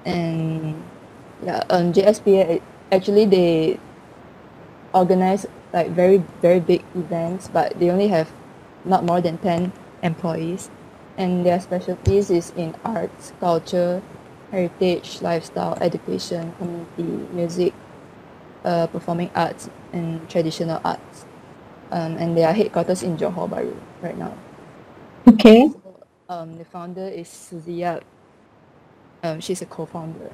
And yeah, JSPA actually they organize like very very big events, but they only have not more than 10 employees, and their specialties is in arts, culture, heritage, lifestyle, education, community, music, performing arts, and traditional arts. And their headquarters in Johor Bahru right now. Okay. So, the founder is Suzy Yap. She's a co-founder.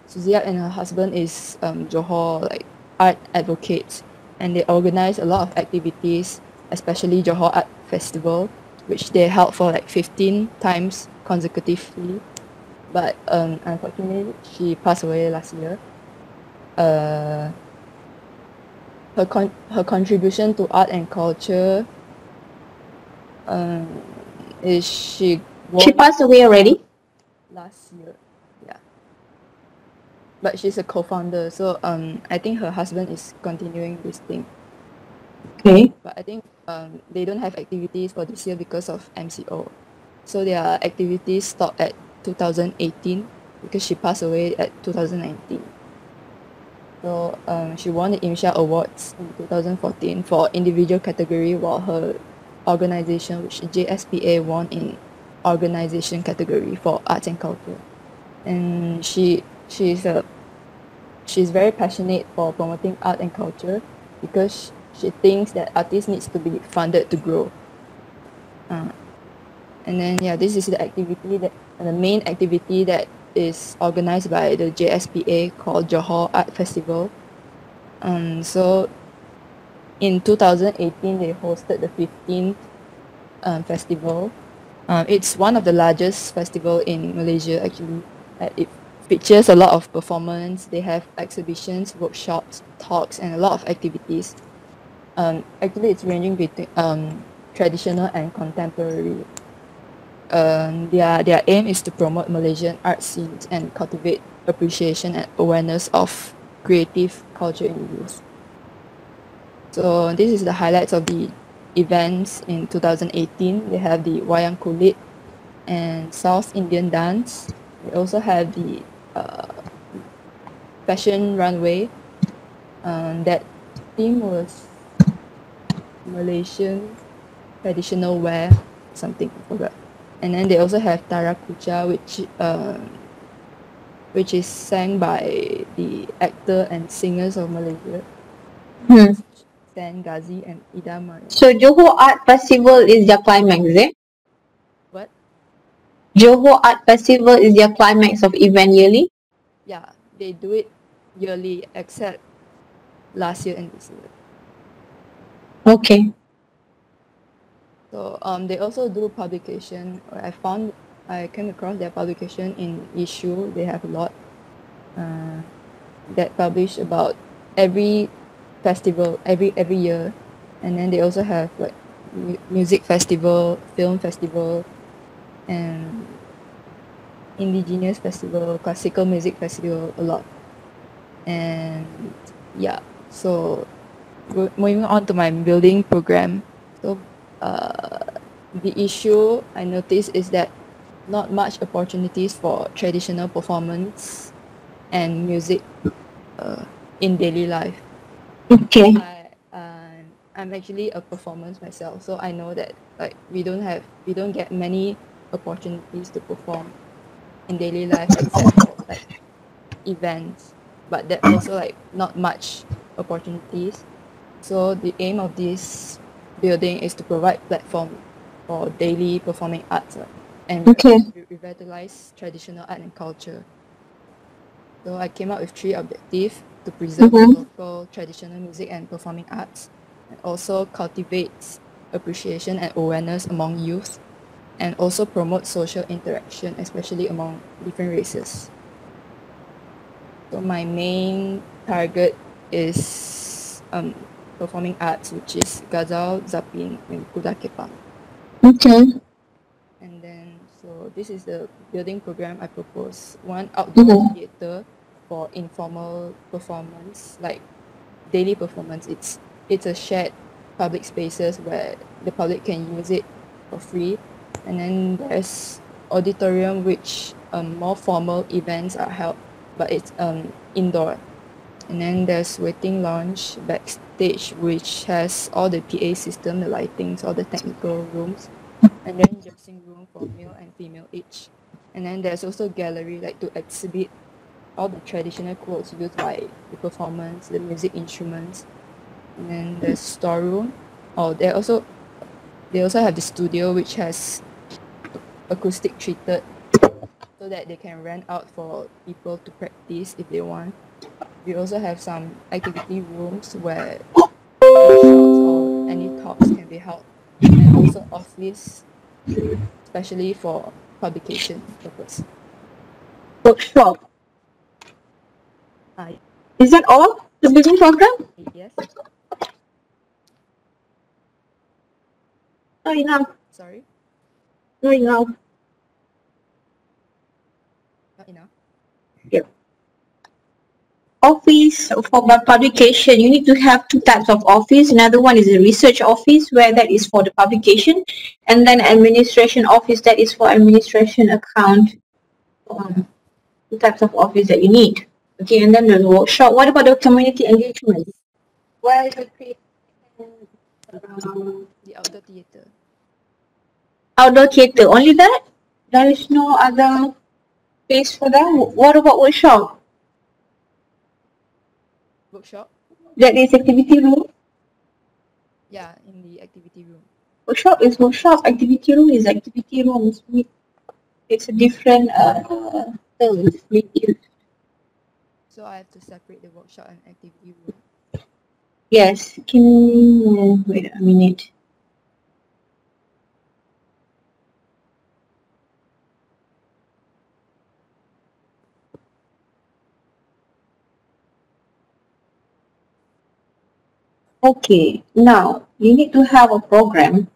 Suzy Yap and her husband is Johor like art advocates, and they organize a lot of activities, especially Johor Art Festival, which they held for like 15 times consecutively. But unfortunately, she passed away last year. Uh, her contribution to art and culture is she She won passed away already? last year. Yeah. But she's a co-founder, so I think her husband is continuing this thing. Okay. But I think they don't have activities for this year because of MCO. So their activities stopped at 2018 because she passed away at 2019. So she won the IMSHA Awards in 2014 for individual category, while her organization, which is JSPA, won in organization category for arts and culture. And she's very passionate for promoting art and culture because she thinks that artists needs to be funded to grow. And then yeah, this is the activity that the main activity that is organized by the JSPA called Johor Art Festival. So in 2018 they hosted the 15th festival. It's one of the largest festival in Malaysia actually. It features a lot of performance. They have exhibitions, workshops, talks, and a lot of activities. Actually, it's ranging between traditional and contemporary. Their aim is to promote Malaysian art scenes and cultivate appreciation and awareness of creative culture in youth. So this is the highlights of the events in 2018. They have the Wayang Kulit and South Indian dance. They also have the fashion runway. That theme was Malaysian traditional wear, something I forgot. And then they also have Tara Kucha, which is sang by the actor and singers of Malaysia, Hmm. Stan Ghazi and Ida Mariam. So Johor Art Festival is their climax, is it? What? Johor Art Festival is their climax of event yearly? Yeah, they do it yearly except last year and this year. Okay. So they also do publication. I came across their publication in issue. They have a lot that publish about every festival every year, and then they also have like music festival, film festival, and indigenous festival, classical music festival, a lot. And yeah, so moving on to my building program. So the issue I noticed is that not much opportunities for traditional performance and music in daily life. Okay. I'm actually a performance myself, so I know that like we don't get many opportunities to perform in daily life except for like events, but that also like not much opportunities. So the aim of this building is to provide platform for daily performing arts and Okay. revitalize traditional art and culture. So I came up with 3 objectives: to preserve the Mm-hmm. local traditional music and performing arts, and also cultivate appreciation and awareness among youth, and also promote social interaction, especially among different races. So my main target is performing arts, which is Ghazal, Zapin, and Kuda Kepang. Okay. And then, so this is the building program I propose. One outdoor Mm-hmm. theater for informal performance, like daily performance. It's a shared public spaces where the public can use it for free. And then there's auditorium, which more formal events are held, but it's indoor. And then there's waiting lounge backstage, which has all the PA system, the lightings, all the technical rooms, and then dressing room for male and female each. And then there's also gallery, like to exhibit all the traditional clothes used by the performance, the music instruments. And then there's storeroom. Oh, they also have the studio, which has acoustic treated, so that they can rent out for people to practice if they want. We also have some activity rooms where workshops or any talks can be held, and also office, especially for publication purpose. Workshop. Is that all? The building program? Yes. Not enough. Sorry, Not enough. not enough. Yep. Office for publication, you need to have two types of office. Another one is a research office, where that is for the publication, and then administration office, that is for administration account. Two types of office that you need. Okay, and then the workshop. What about the community engagement? Where is the The outdoor theatre. outdoor theatre? Only that? There is no other space for that? What about workshop? Workshop? That is activity room? Yeah, in the activity room. Workshop is workshop, activity room is activity room. It's a different term. So I have to separate the workshop and activity room. Yes, can wait a minute. Okay, now you need to have a program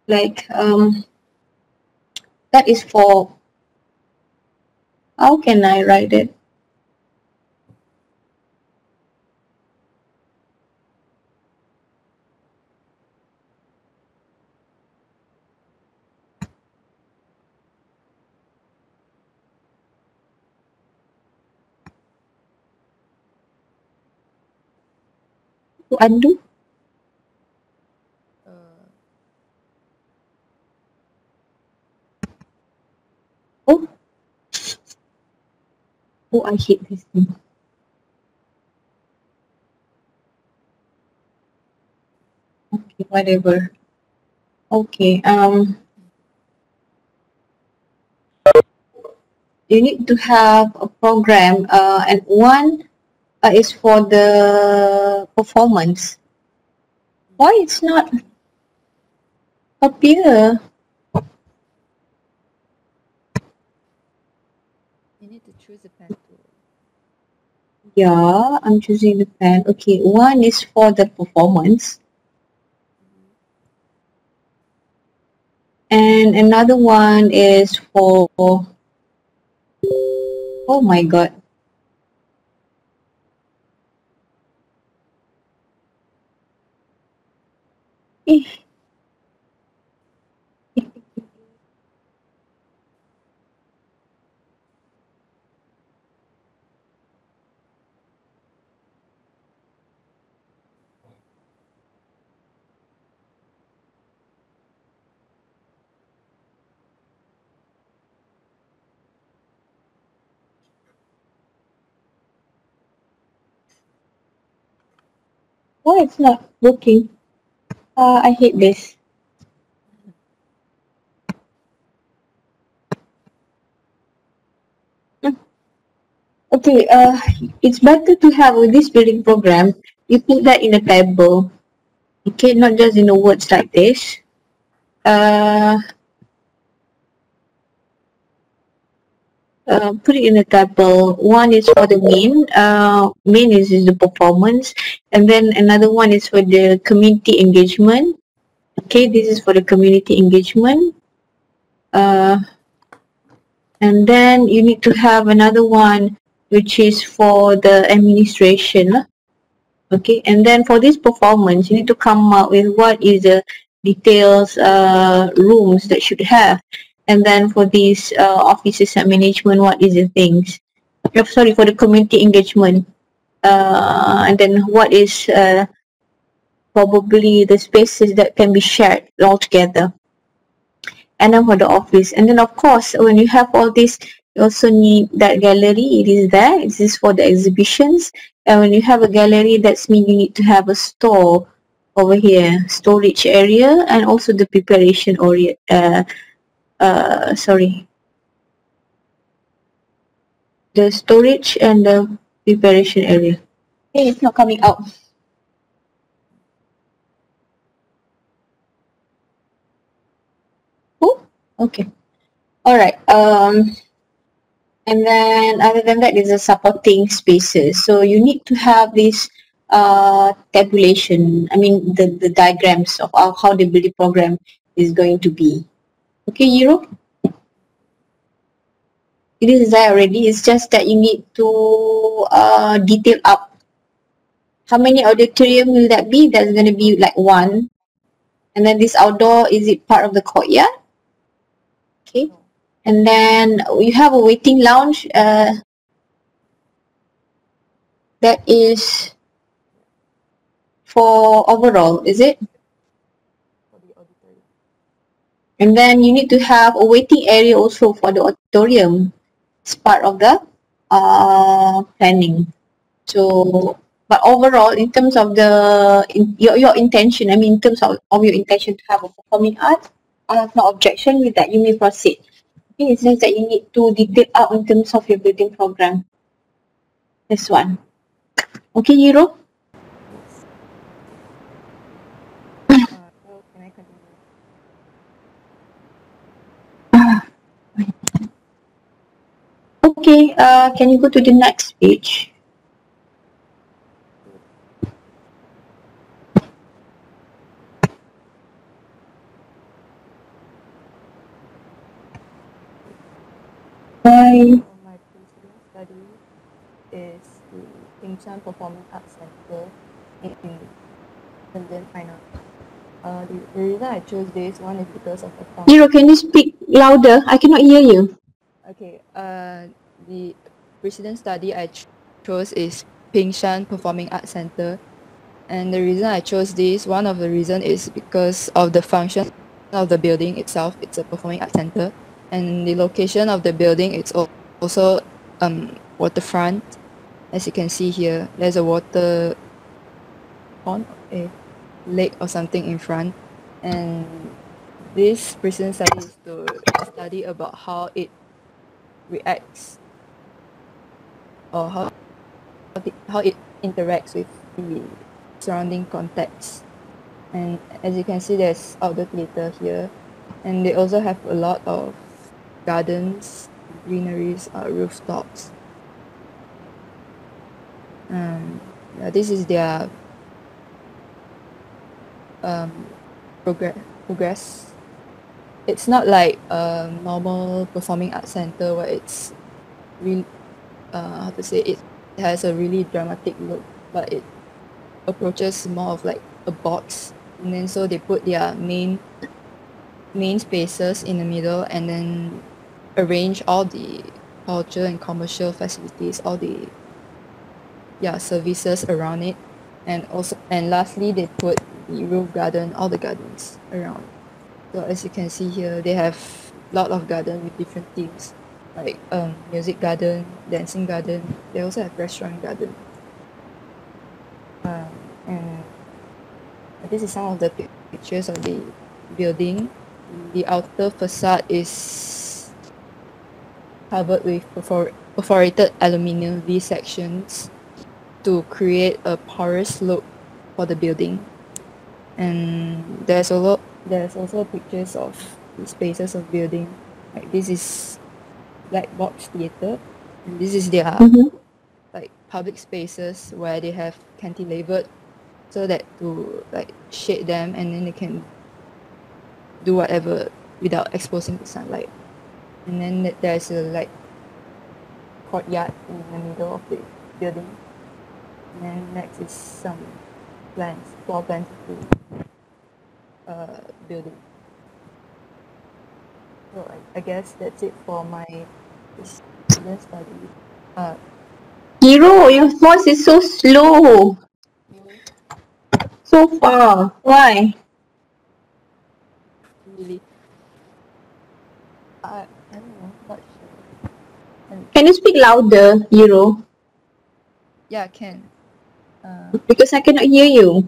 like that is for, how can I write it? To undo? Oh, oh, I hate this thing. Okay, whatever. Okay, you need to have a program, and one is for the performance. Why it's not up here? You need to choose a pen tool. Yeah, I'm choosing the pen. Okay, one is for the performance. And another one is for, oh my god. Eh. Why it's not working? I hate this. Okay, it's better to have with this building program, you put that in a table. Okay, not just in the words like this. Put it in a table. One is for the main. Main is the performance, and then another one is for the community engagement. Okay, this is for the community engagement. And then you need to have another one which is for the administration. Okay, and then for this performance, you need to come up with what is the details rooms that should have. And then for these offices and management, what is the things? Sorry, for the community engagement. And then what is probably the spaces that can be shared all together. And then for the office. And then of course, when you have all this, you also need that gallery. It is there. It is for the exhibitions. And when you have a gallery, that's mean you need to have a store over here, storage area, and also the preparation area. The storage and the preparation area. Hey, it's not coming out. Oh, okay. All right. And then other than that, there's a supporting spaces. So you need to have this tabulation. I mean, the diagrams of how the building program is going to be. Okay, Euro? It is there already. It's just that you need to detail up. How many auditorium will that be? That's going to be like one. And then this outdoor, is it part of the courtyard? Okay. And then you have a waiting lounge. That is for overall, is it? And then you need to have a waiting area also for the auditorium. It's part of the planning. So, but overall, in terms of your intention, I mean, in terms of your intention to have a performing art, I have no objection with that. You may proceed. Okay, it's just that you need to detail out in terms of your building program. This one. Okay, Euro? So can I continue? Okay, can you go to the next page? Bye. So my preceding study is the Kingshan Performing Arts Center in Indian Fine Arts. The reason I chose this one is because of the foundation. Hero, can you speak louder? I cannot hear you. Okay, the precedent study I chose is Pingshan Performing Arts Center, and the reason I chose this, one of the reason is because of the function of the building itself. It's a performing arts center, and the location of the building, it's also waterfront. As you can see here, there's a water pond, a lake or something in front, and this precedent study is to study about how it reacts or how it interacts with the surrounding context. And as you can see, there's outdoor theatre here, and they also have a lot of gardens, greeneries, rooftops. Yeah, this is their progress. It's not like a normal performing arts center where it's really how to say, it has a really dramatic look, but it approaches more of like a box, and then so they put their main spaces in the middle, and then arrange all the culture and commercial facilities, all the services around it, and lastly they put the roof garden, all the gardens around. So as you can see here, they have a lot of garden with different themes, like music garden, dancing garden. They also have restaurant garden. And this is some of the pictures of the building. The outer facade is covered with perforated aluminium V sections to create a porous look for the building. And there's also pictures of the spaces of building. Like this is black box theatre, and this is their like public spaces where they have cantilevered so that to like shade them, and then they can do whatever without exposing the sunlight. And then there's a like courtyard in the middle of the building. And then next is some floor plans of the building. So I guess that's it for my student study. Hero, your voice is so slow. Really, So far. Why? really, I don't know, not sure. Can you speak louder, Hero? Yeah, I can. Because I cannot hear you.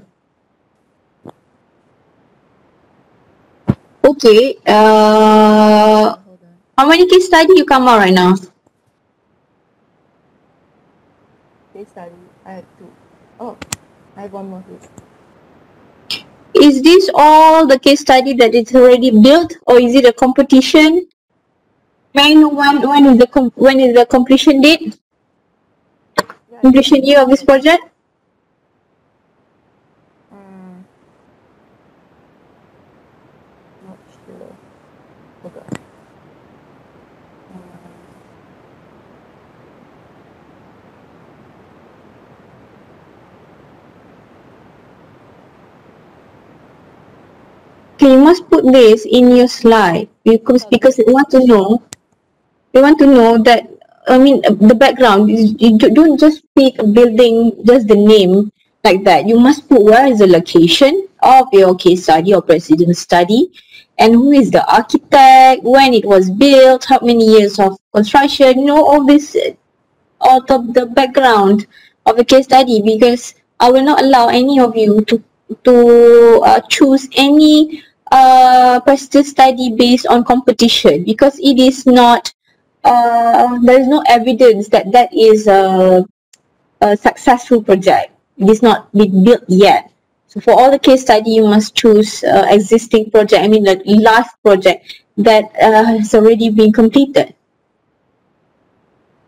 Okay. Hold on. How many case study you come out right now? Case study. I have two. Oh, I have one more case. Is this all the case study that is already built, or is it a competition? May I know when is the completion date? Yeah, I can Completion year of this project? not sure. Hold on. Okay, you must put this in your slide because you want to know. You want to know that. I mean, the background is you don't just pick a building, just the name like that. You must put where is the location of your case study or president study, and who is the architect, when it was built, how many years of construction. You know all this out of the background of a case study, because I will not allow any of you to choose any personal study based on competition, because it is not there is no evidence that that is a successful project. It is not been built yet. So for all the case study, you must choose existing project. I mean, the last project that has already been completed.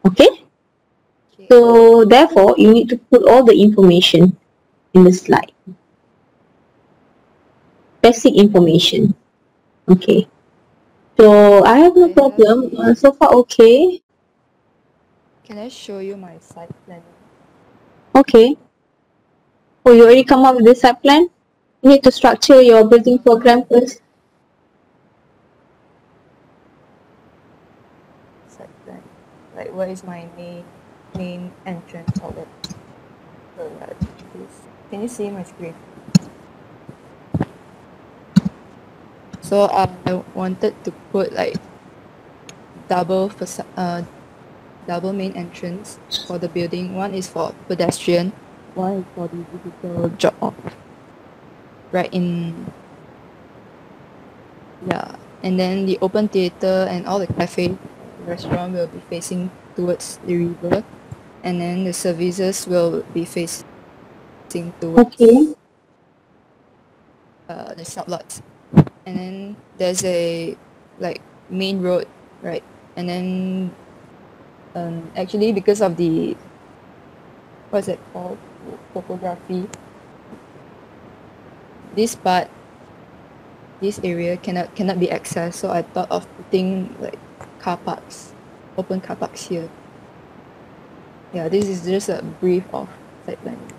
Okay. Okay. So therefore, you need to put all the information in the slide. Basic information. Okay. So I have no problem. So far, okay. Can I show you my site plan? Okay. Oh, you already come up with the site plan? You need to structure your building program first. Site plan. Like, where is my main entrance? All that. So, can you see my screen? So I wanted to put like double main entrance for the building. One is for pedestrian, one is for the vehicle drop off. Right in, yeah. And then the open theater and all the cafe restaurant will be facing towards the river, and then the services will be facing Okay. towards the sublots. And then there's a like main road, right? And then actually because of the what's it called, topography, this part, this area cannot be accessed. So I thought of putting like car parks, open car parks here. Yeah, this is just a brief of site planning.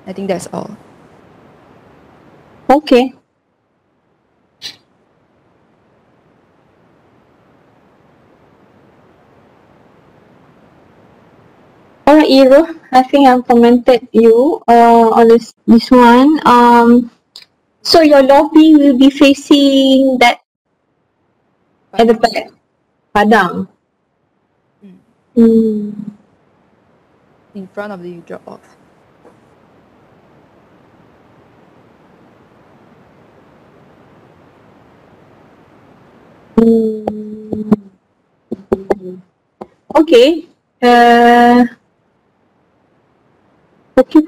I think that's all. Okay. Alright, Iro. I think I've commented you on this one. So your lobby will be facing that at the back, Padang. Hmm. In front of the drop off. Okay. Okay.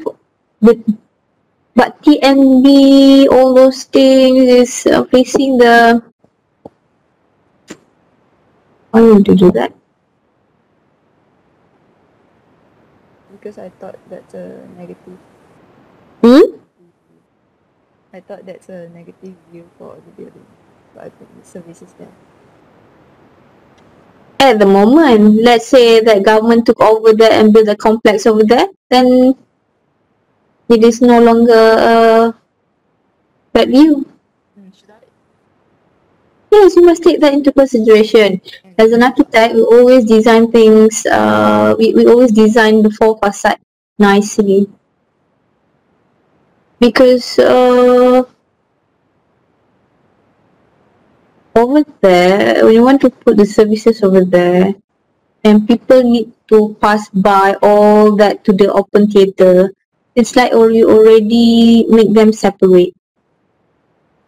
But TNB, all those things is facing the. Why would you do that? Because I thought that's a negative. I thought that's a negative view for the building. So I put the services there. At the moment, let's say that government took over there and built a complex over there, then it is no longer a bad view. Should I? Yes, you must take that into consideration. As an architect, we always design things, we always design the full facade nicely. Because over there, when you want to put the services over there, and people need to pass by all that to the open theatre, it's like you already make them separate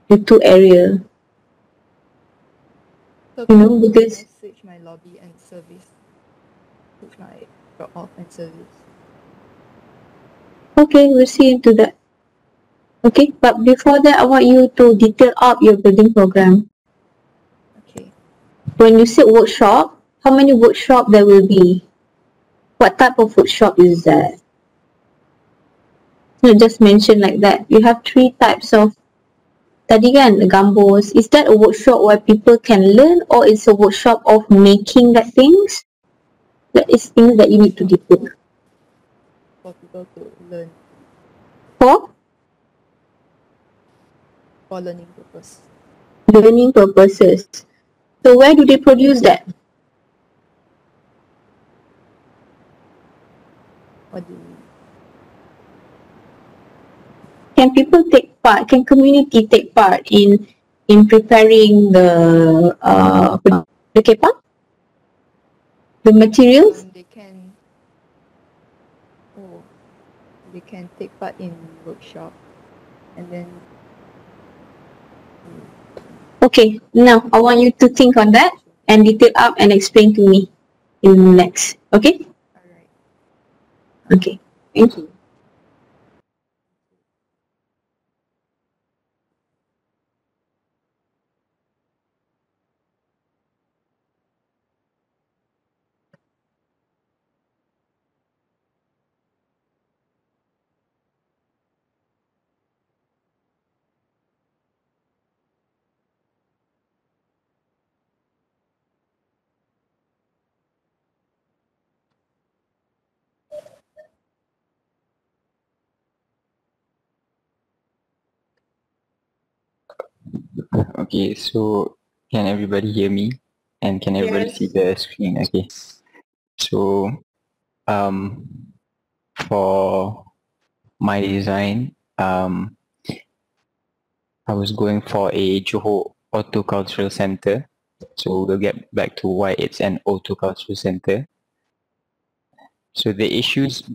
the two area. So You can know, because I switch my lobby and service? Switch my drop off and service. okay, we'll see into that. Okay, but before that, I want you to detail up your building program. Okay. When you say workshop, how many workshop there will be? What type of workshop is that? Not just mention like that. You have 3 types of tadi kan, gambos. Is that a workshop where people can learn, or it's a workshop of making that things? That is things that you need to detail. For people to learn For learning purpose. learning purposes. So where do they produce that? What do you mean? Can people take part? Can community take part in preparing the kepa? The materials? They can. Oh, they can take part in workshop, and then. Okay, now I want you to think on that and detail up and explain to me in next. Okay? Alright. Okay. Thank you. Okay, so can everybody hear me? And can everybody see Yes. the screen? Okay. So um for my design, I was going for a Johor Horticultural Center. So we'll get back to why it's an horticultural center. So the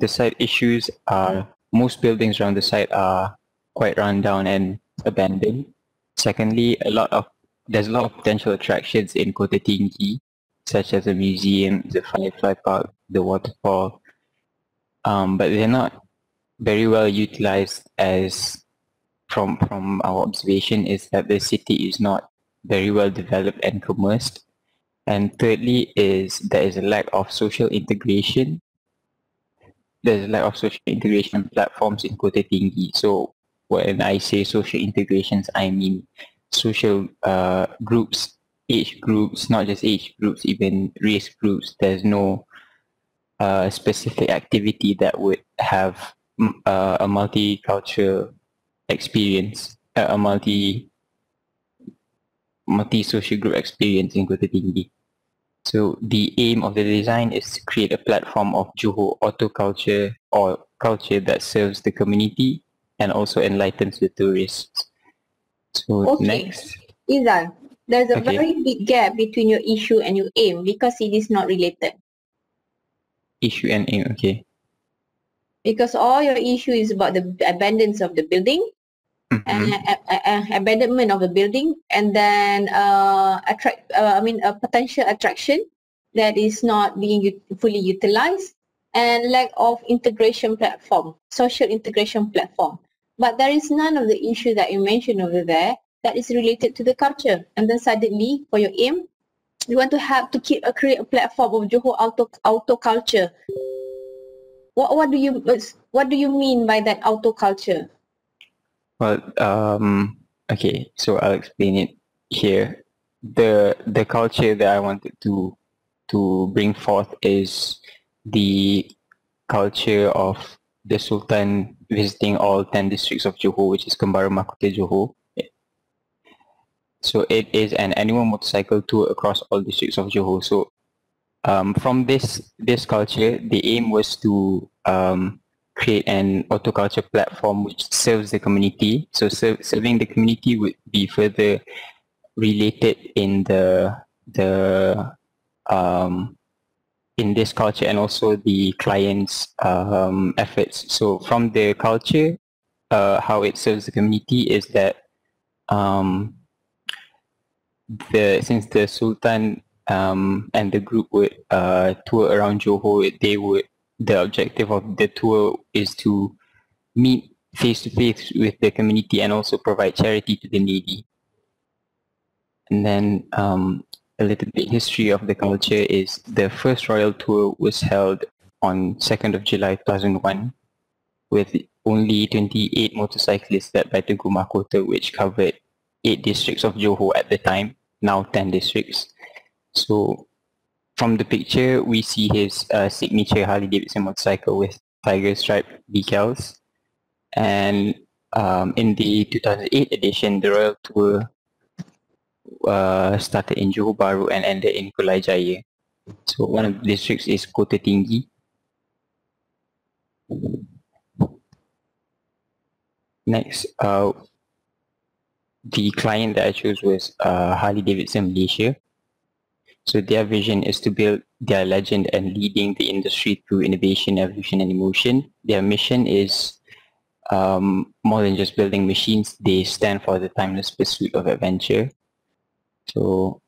site issues are most buildings around the site are quite run down and abandoned. Secondly, there's a lot of potential attractions in Kota Tinggi, such as a museum, the Firefly Park, the waterfall, but they're not very well utilized as from our observation is that the city is not very well developed and commerced. And thirdly is there is a lack of social integration. There's a lack of social integration platforms in Kota Tinggi. So when I say social integrations, I mean social groups, age groups, not just age groups, even race groups. There's no specific activity that would have a multicultural experience, a multi-social group experience in Kota Tinggi. So the aim of the design is to create a platform of Johor auto culture or culture that serves the community and also enlightens the tourists. So Okay. next, Izal, there's a okay, very big gap between your issue and your aim because it is not related. issue and aim, okay. Because all your issue is about the abandonance of the building, Mm-hmm. abandonment of the building, and then a potential attraction that is not being fully utilized, and lack of integration platform, social integration platform. But there is none of the issue that you mentioned over there that is related to the culture. And then suddenly, for your aim, you want to have to create a platform of Johor auto culture. What do you mean by that auto culture? Well, okay, so I'll explain it here. The culture that I wanted to bring forth is the culture of the Sultan visiting all 10 districts of Johor, which is Kembara Mahkota Johor. So it is an annual motorcycle tour across all districts of Johor. So from this culture, the aim was to create an autoculture platform which serves the community. So serving the community would be further related in the in this culture and also the client's efforts. So from the culture, how it serves the community is that since the Sultan and the group would tour around Johor, the objective of the tour is to meet face to face with the community and also provide charity to the needy. And then a little bit history of the culture is the first royal tour was held on 2nd of July 2001 with only 28 motorcyclists led by Teguh Mahkota, which covered 8 districts of Johor at the time, now 10 districts. So from the picture, we see his signature Harley Davidson motorcycle with tiger stripe decals. And in the 2008 edition, the royal tour started in Johor Bahru and ended in Kulai Jaya. So one of the districts is Kota Tinggi. Next, the client that I chose was Harley Davidson Malaysia. So their vision is to build their legend and leading the industry through innovation, evolution, and emotion. Their mission is more than just building machines. They stand for the timeless pursuit of adventure. So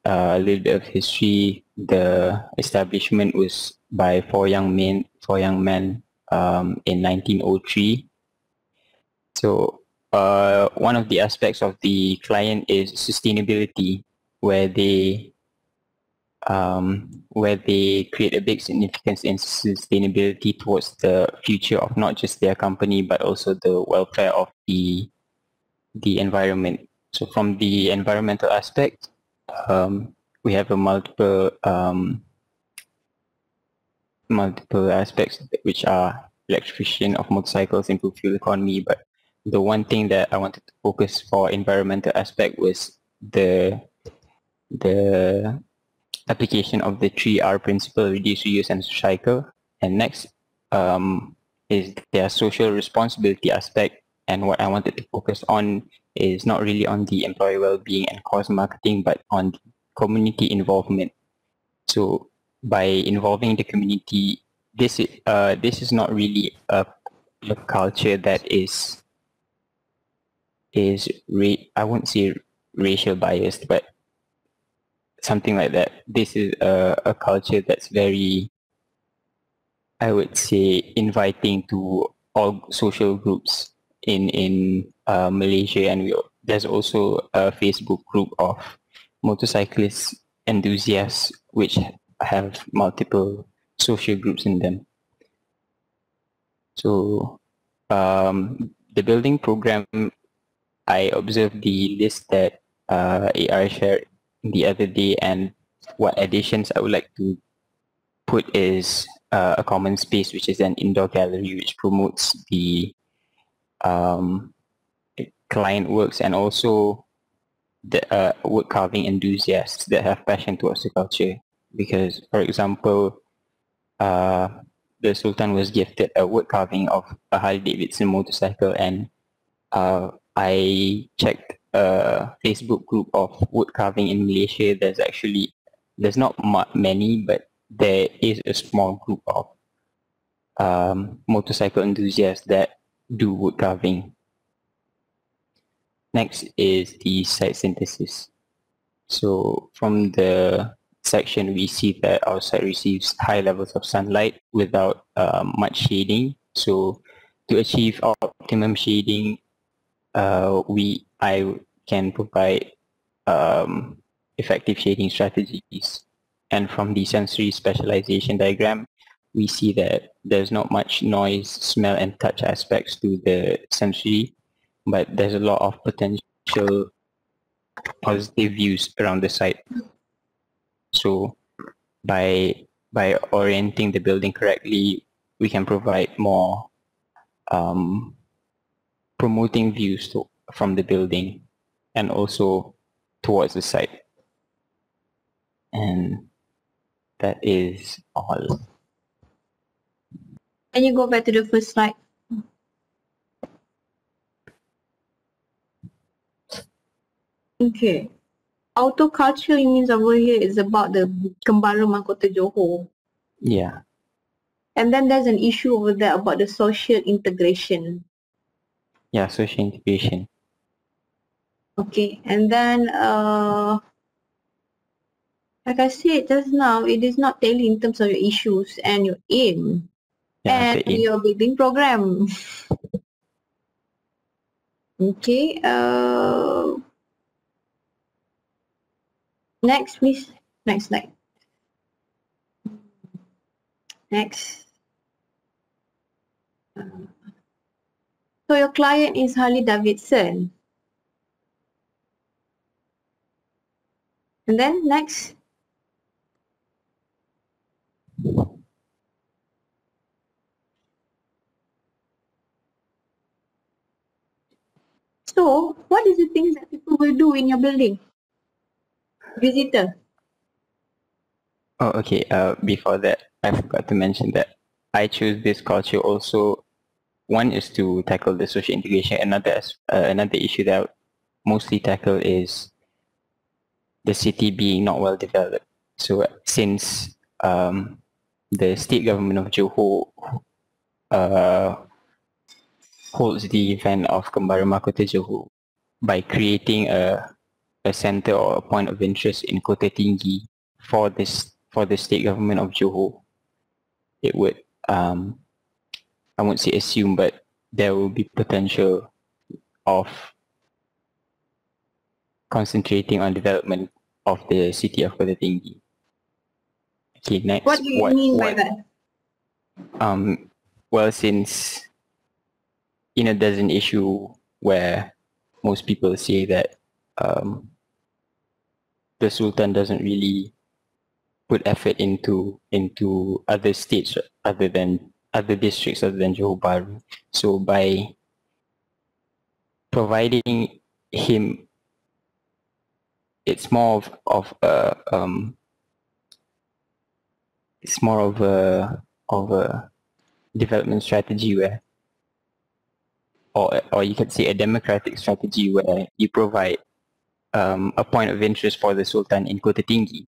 a little bit of history. The establishment was by four young men in 1903. So one of the aspects of the client is sustainability, where they create a big significance in sustainability towards the future of not just their company but also the welfare of the environment. So from the environmental aspect, we have a multiple aspects which are electrification of motorcycles, improve fuel economy, but the one thing that I wanted to focus for environmental aspect was the application of the 3R principle: reduce, reuse, and recycle. And next is their social responsibility aspect. And what I wanted to focus on is not really on the employee well-being and cost marketing, but on community involvement. So by involving the community, this is not really a culture that I won't say racial biased, but something like that. This is a culture that's very, I would say, inviting to all social groups in Malaysia, and there's also a Facebook group of motorcyclist enthusiasts which have multiple social groups in them. So the building program, I observed the list that AR shared the other day, and what additions I would like to put is a common space, which is an indoor gallery which promotes the client works and also the wood carving enthusiasts that have passion towards the culture. Because, for example, the Sultan was gifted a wood carving of a Harley Davidson motorcycle, and I checked a Facebook group of wood carving in Malaysia. There's not many, but there is a small group of motorcycle enthusiasts that do wood carving. Next is the site synthesis. So from the section, we see that our site receives high levels of sunlight without much shading. So to achieve optimum shading, I can provide effective shading strategies. And from the sensory specialization diagram, we see that there's not much noise, smell, and touch aspects to the sensory, but there's a lot of potential positive views around the site. So by orienting the building correctly, we can provide more promoting views from the building. and also towards the site. And that is all. Can you go back to the first slide? Okay. Autoculture means over here is about the Kembara Mahkota Johor. Yeah. And then there's an issue over there about the social integration. Yeah, social integration. Okay. And then, like I said just now, it is not tailored in terms of your issues and your aim Yeah, and the aim. your building program. Okay. Next, please. Next slide. Next. So your client is Harley Davidson. And then next. So what is the things that people will do in your building? Visitor. Oh, okay. Before that, I forgot to mention that I chose this culture also. One is to tackle the social integration. Another issue that I would mostly tackle is the city being not well developed. So since the state government of Johor holds the event of Kembara Mahkota Johor by creating a center or a point of interest in Kota Tinggi for the state government of Johor, it would I won't say assume, but there will be potential of concentrating on development of the city of Kota Tinggi. Okay, next. What do you mean by that? Well, since there's an issue where most people say that the Sultan doesn't really put effort into other states other districts other than Johor Bahru. So by providing him, it's more of a development strategy where, or you could say a democratic strategy where you provide a point of interest for the Sultan in Kota Tinggi.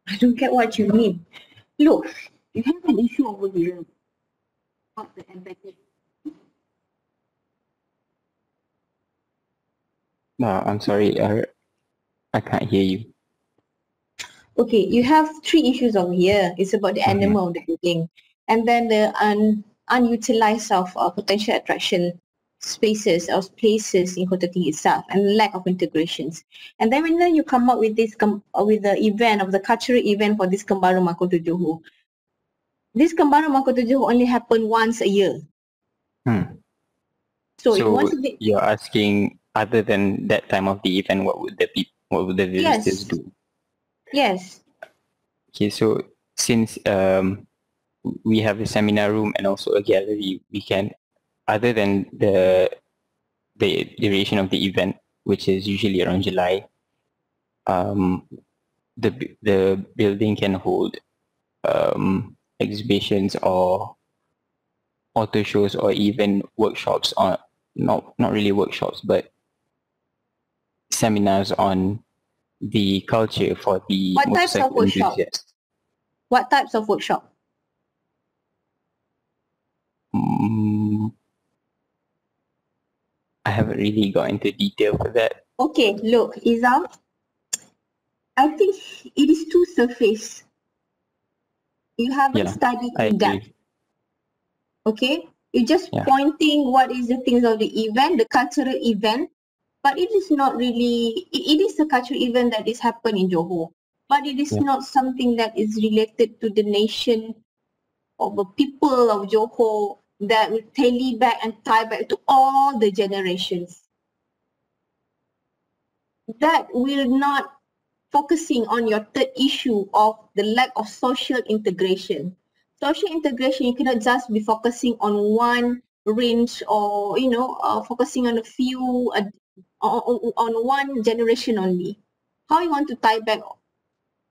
I don't get what you mean. Look, you have an issue over here about the embassy. No, I'm sorry, I can't hear you. Okay, you have three issues over here. It's about the Mhm. animal of the building, and then the unutilized of potential attraction spaces or places in Kota Tinggi itself, and lack of integrations. And then when you come up with this with the event of the cultural event for this Kembara Mahkota Johor. This Kembara Mahkota Johor only happen once a year. So it once a bit. You're asking, other than that time of the event, what would the visitors do? Yes. Okay, so since we have a seminar room and also a gallery, we can, other than the duration of the event, which is usually around July, the building can hold exhibitions or auto shows or even workshops on not really workshops but seminars on the culture for the What types of motorcycle workshop? enthusiasts. What types of workshop? I haven't really got into detail for that. Okay, look, Izal, I think it is too surface. You haven't studied I in agree. depth. Okay, you're just pointing what is the things of the event, the cultural event, but it is not really, it is a cultural event that is happening in Johor, but it is not something that is related to the nation of the people of Johor that will tally back and tie back to all the generations. That will not focusing on your third issue of the lack of social integration. Social integration, you cannot just be focusing on one range, or focusing on a few on one generation only. How you want to tie back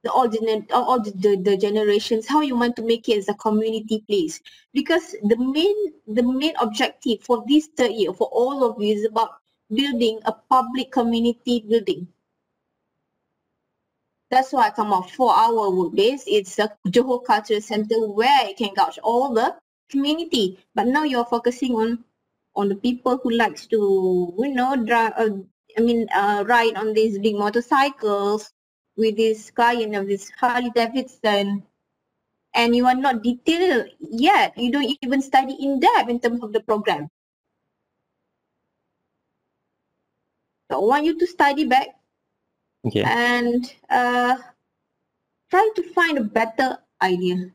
all the generations, how you want to make it as a community place, because the main objective for this third year for all of you is about building a public community building. That's why I come up for our work base. It's a Johor Cultural Center where you can gauge all the community. But now you're focusing on the people who likes to drive. Ride on these big motorcycles with this client of this Harley Davidson, and you are not detailed yet. You don't even study in depth in terms of the program. So I want you to study back. Okay. And try to find a better idea.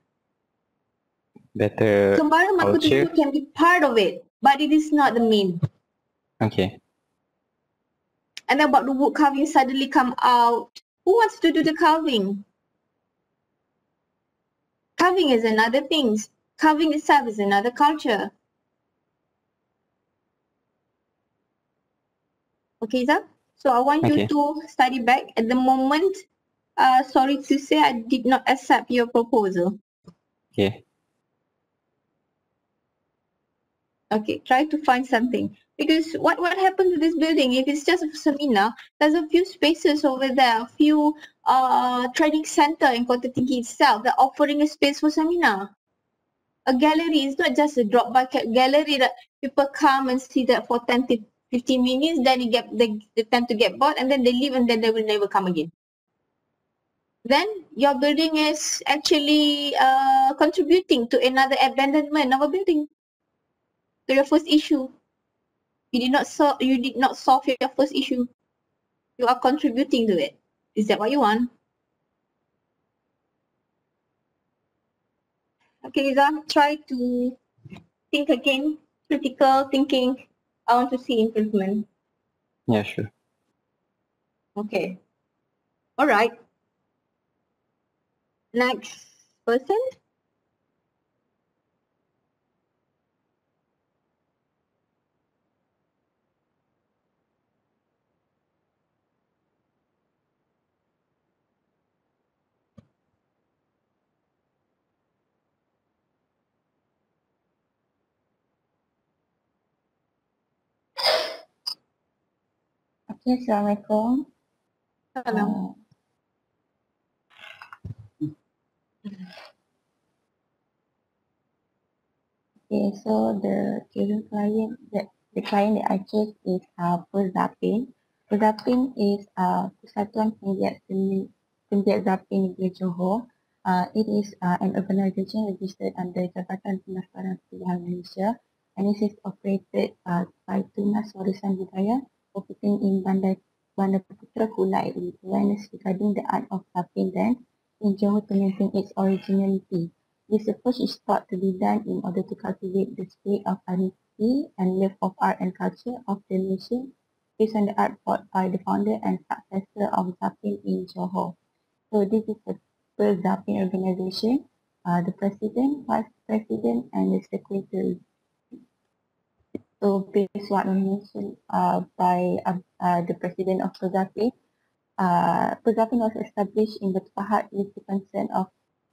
Better Kembaran culture. Makututu can be part of it, but it is not the main. Okay. And about the wood carving suddenly come out. Who wants to do the carving? Carving is another thing. Carving itself is another culture. Okay, Zah? So I want you Okay. to study back. At the moment, sorry to say, I did not accept your proposal. Okay. Okay, try to find something. Because what happened to this building? If it's just a seminar, there's a few spaces over there, a few training center in Kota Tinggi itself that offering a space for seminar. A gallery is not just a drop-by gallery that people come and see that for 10 to 15 minutes, then they tend to get bored and then they leave and then they will never come again. Then your building is actually contributing to another abandonment of a building. To your first issue. You did not solve your first issue. You are contributing to it. Is that what you want? Okay, Liza, try to think again. Critical thinking. I want to see improvement. Yeah, sure. Okay. All right. Next person. Okay, Assalamualaikum. Hello. Okay, so the client that I chose is Perzapin. Perzapin is Persatuan Penggiat Zapin Negeri Johor. It is an organisation registered under Jabatan Pendaftaran Pilihan Malaysia, and it is operated by Tunas Warisan Budaya operating in Bandar Putra Kulai with awareness regarding the art of Zapin dance in Johor to maintain its originality. This approach is thought to be done in order to cultivate the spirit of identity and love of art and culture of the nation based on the art brought by the founder and successor of Zapin in Johor. So this is a per Zapin organization, the president, vice president and the secretary. So based what I mentioned by the president of Zapin, Zapin was established in the Pahat with the consent of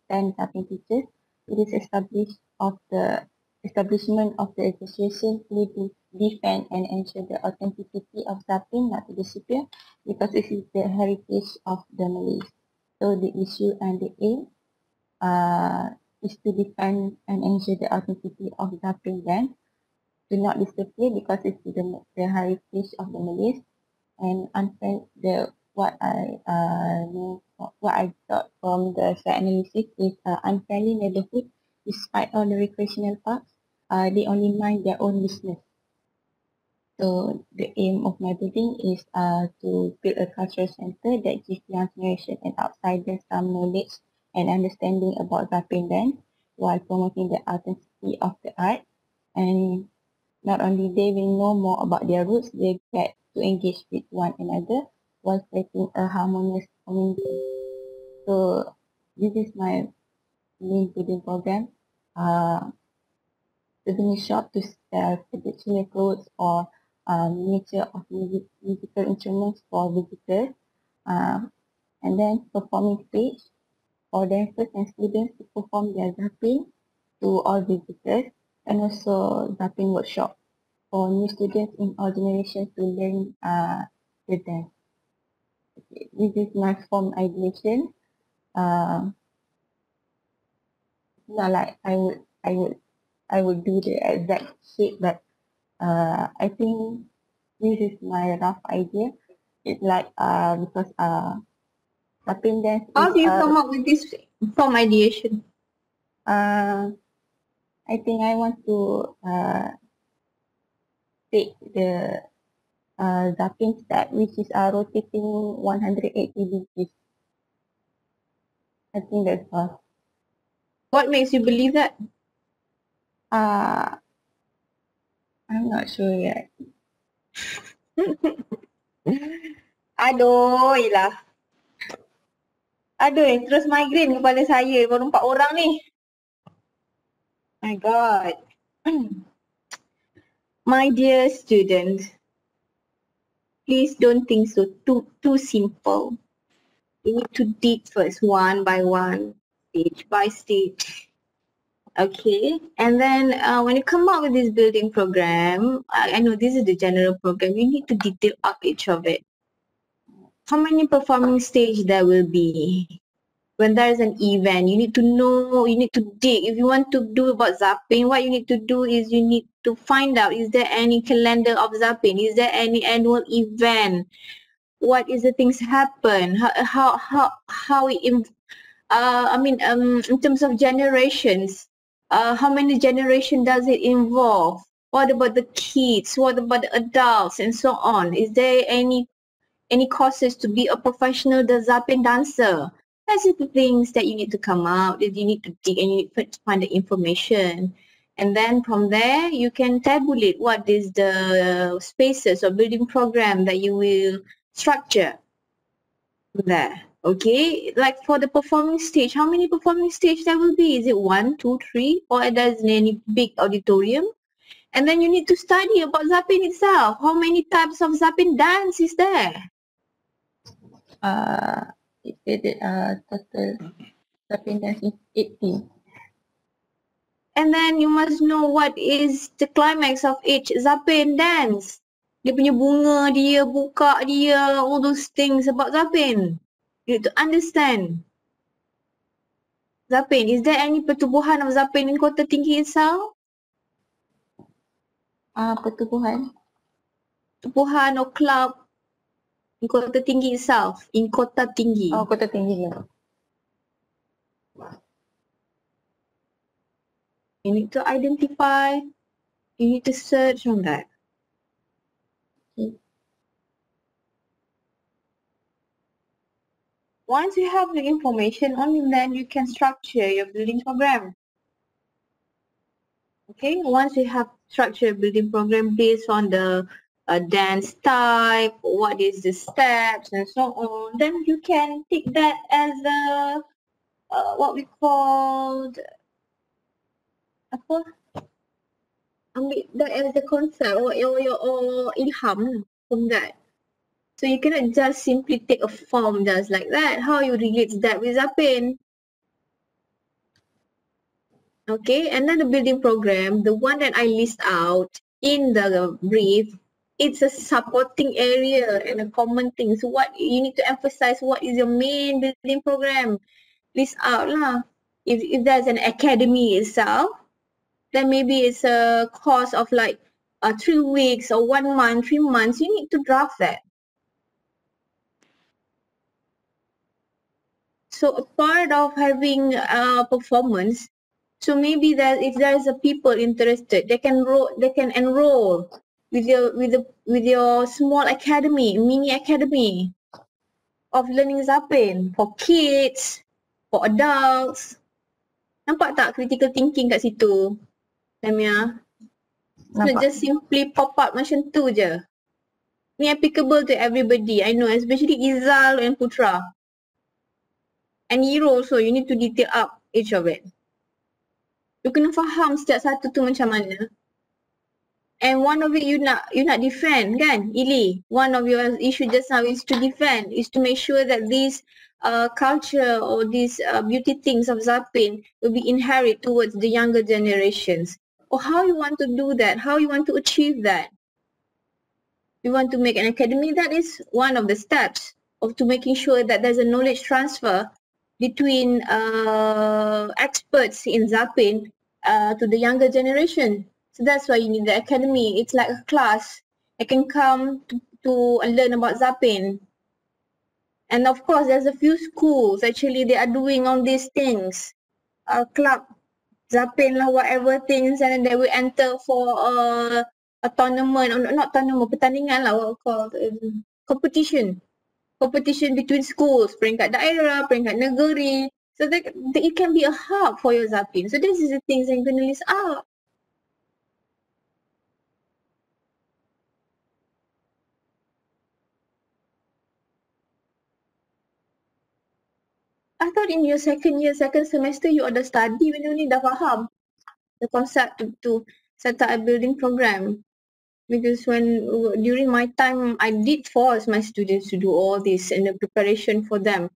10 Zapin teachers. It is established of the establishment of the association to defend and ensure the authenticity of Zapin not to disappear because it is the heritage of the Malays. So the issue and the aim is to defend and ensure the authenticity of Zapin dance to not disappear because it's the heritage of the Malays and what I got from the site analysis is unfriendly neighborhood. Despite all the recreational parks, they only mind their own business. So the aim of my building is to build a cultural center that gives young generation and outsiders some knowledge and understanding about Zapin dance while promoting the authenticity of the art. And not only they will know more about their roots, they get to engage with one another while creating a harmonious community. So this is my main building program. souvenir shop to sell traditional clothes or miniature of musical instruments for visitors. And then performing stage for dancers and students to perform their zapping to all visitors, and also zapping workshop for new students in all generations to learn the dance. Okay, this is my form ideation. Not like I would do the exact shape, but I think this is my rough idea. It's like because zapping dance How is do you come up with this form ideation? I think I want to take the zapping step, which is rotating 180 degrees. I think that's all. What makes you believe that? I'm not sure yet. Aduh, yelah. Aduh, terus migraine kepala saya baru 4 orang ni. My God. My dear student, please don't think so too simple. You need to dig first, one by one, stage by stage. Okay, and then when you come up with this building program, I know this is the general program, you need to detail up each of it. How many performing stage there will be? When there is an event, you need to know, you need to dig. If you want to do about zapping, what you need to do is you need to find out, is there any calendar of zapping? Is there any annual event? What is the things happen? How it, in terms of generations, how many generation does it involve? What about the kids? What about the adults and so on? Is there any courses to be a professional zapping dancer? That's the things that you need to come out, that you need to dig and you need to find the information. And then from there, you can tabulate what is the spaces or building program that you will structure there. Okay, like for the performing stage, how many performing stage there will be? Is it 1, 2, 3, or there's any big auditorium? And then you need to study about zapping itself. How many types of zapping dance is there? Total zapping dance is 80. And then you must know what is the climax of each zapping dance. Dia punya bunga dia, buka dia, all those things about zapping. You need to understand. Zapping, is there any pertubuhan of zapping in Kota Tinggi itself? Pertubuhan. Pertubuhan or club in Kota Tinggi itself, in Kota Tinggi. Oh, Kota Tinggi. You need to identify, you need to search on that. Okay. Once you have the information, only then you can structure your building program. Okay, once you have structured building program based on the dance type, what is the steps and so on, then you can take that as a what we call ambil that as the concept or ilham from that. So you cannot just simply take a form just like that. How you relate that with zapping? Okay, and then the building program, the one that I list out in the brief, it's a supporting area and a common thing. So what you need to emphasize, what is your main building program? List out lah. If there's an academy itself, then maybe it's a course of like 3 weeks or 1 month, 3 months. You need to draft that. So a part of having performance, so maybe that if there is a people interested, they can enroll with your small academy, mini academy of learning zapping for kids, for adults. Nampak tak critical thinking kat situ, Lamia? Not just simply pop up macam tu je. Ni applicable to everybody, I know, especially Izal and Putra. And Hero also, you need to detail up each of it. You kena faham setiap satu tu macam mana. And one of it you nak defend kan, Ili? One of your issue just now is to defend, is to make sure that this culture or these beauty things of Zapin will be inherited towards the younger generations. Or how you want to do that? How you want to achieve that? You want to make an academy, that is one of the steps of to making sure that there's a knowledge transfer between experts in Zapin to the younger generation. So that's why you need the academy. It's like a class. I can come to learn about Zapin. And of course, there's a few schools actually they are doing all these things. Club, Zapin lah, whatever things, and then they will enter for a tournament, or not tournament, pertandingan lah, what we call competition. Competition between schools, peringkat daerah, peringkat negeri. So that it can be a hub for your Zapin. So this is the things that you're going to list out. I thought in your second semester, you ada study when you ni dah faham the concept to set up a building program. Because when during my time, I did force my students to do all this and the preparation for them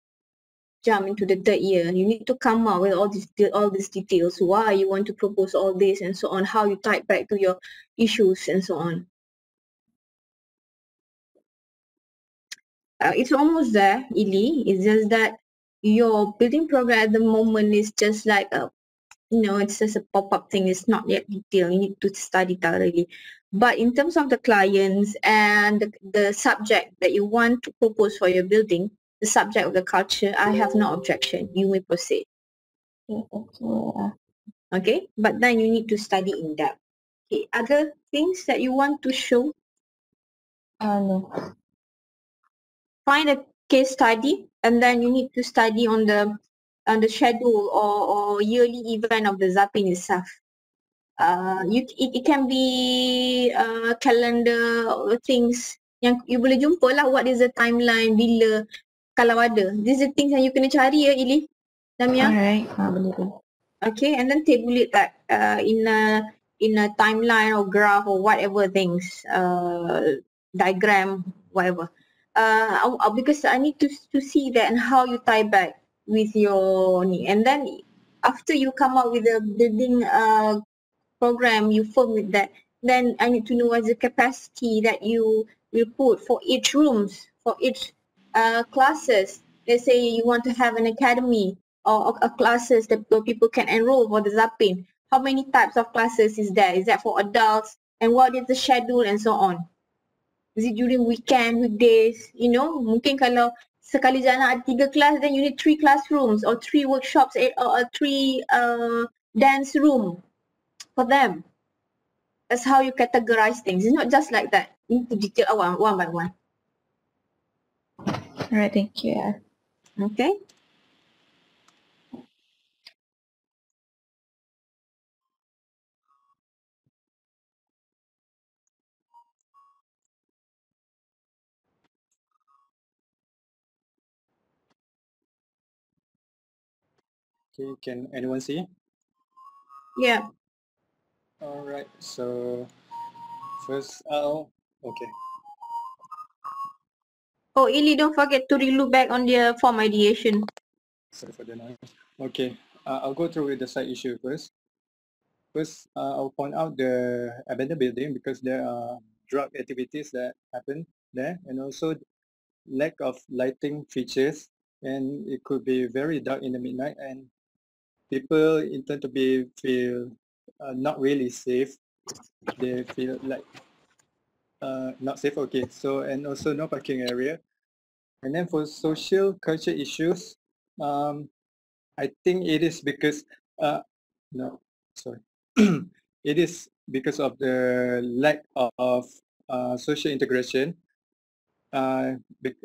jump into the third year. You need to come up with all these details, why you want to propose all this and so on, how you tie back to your issues and so on. It's almost there, Ili. It's just that your building program at the moment is just like a, it's just a pop-up thing. It's not yet detailed. You need to study thoroughly. But in terms of the clients and the subject that you want to propose for your building, the subject of the culture, I have no objection. You may proceed. Okay, thank you. Okay, but then you need to study in depth. Okay, other things that you want to show? No. Find a case study, and then you need to study on the schedule or yearly event of the Zapin itself. It can be calendar or things yang you boleh jumpa lah, what is the timeline, bila, kalau ada. These are things yang you kena cari ya, Ili, Damia. Alright, boleh. Okay, and then tabulate that in a timeline or graph or whatever things, diagram, whatever. Because I need to see that and how you tie back with your need. And then after you come up with a building program, you form with that, then I need to know what's the capacity that you will put for each rooms, for each classes. Let's say you want to have an academy or classes that where people can enroll for the Zapin. How many types of classes is there? Is that for adults? And what is the schedule and so on? Is it during weekend, weekdays? Mungkin kalau sekali jalan ada 3 kelas, then you need 3 classrooms or 3 workshops or 3 dance room for them. That's how you categorize things. It's not just like that. You need to detail one by one. Alright, thank you. Okay. Okay, can anyone see? Yeah. All right, so first, okay. Oh, Ili, don't forget to relook back on the form ideation. Sorry for the noise. Okay, I'll go through with the side issue first. First, I'll point out the abandoned building because there are drug activities that happen there, and also lack of lighting features, and it could be very dark in the midnight, and people intend to feel not really safe. They feel like not safe. Okay, so and also no parking area. And then for social culture issues, I think it is because no, sorry, it is because of the lack of social integration. And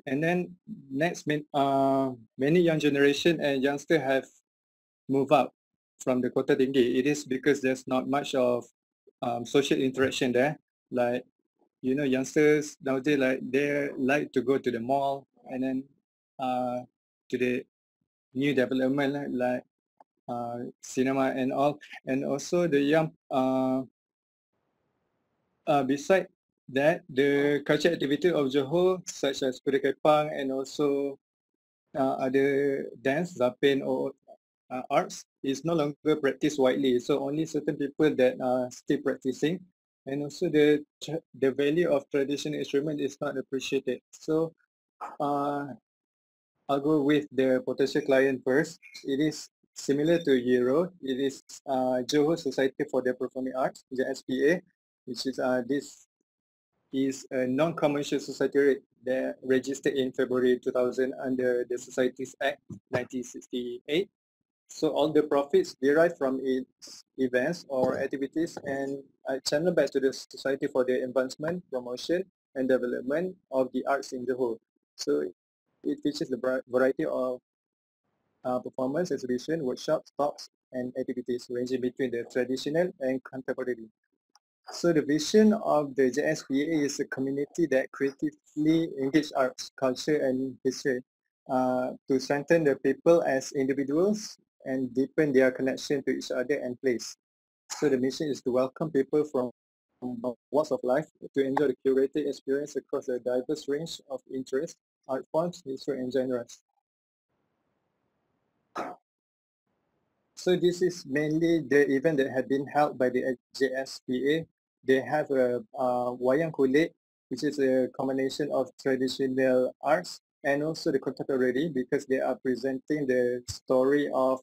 then next, many young generation and youngsters have moved out from the Kota Tinggi. It is because there's not much of social interaction there. Like, youngsters nowadays, like they like to go to the mall and then to the new development like cinema and all, and also the young beside that, the cultural activity of Johor, such as Kuda Kepang and also other dance, zapin or arts, is no longer practiced widely. So only certain people that are still practicing, and also the value of traditional instrument is not appreciated. So I'll go with the potential client first. It is similar to Euro. It is Johor Society for the Performing Arts, the SPA, which is this is a non-commercial society that registered in February 2000 under the Societies Act 1968. So all the profits derived from its events or activities and channel back to the society for the advancement, promotion, and development of the arts in Johor. So it features a variety of performance, exhibition, workshops, talks, and activities ranging between the traditional and contemporary. So the vision of the JSPA is a community that creatively engage arts, culture, and history to strengthen the people as individuals and deepen their connection to each other and place. So the mission is to welcome people from walks of life to enjoy the curated experience across a diverse range of interests, art forms, history, and genres. So this is mainly the event that had been held by the JSPA. They have a wayang kulit, which is a combination of traditional arts and also the contemporary, because they are presenting the story of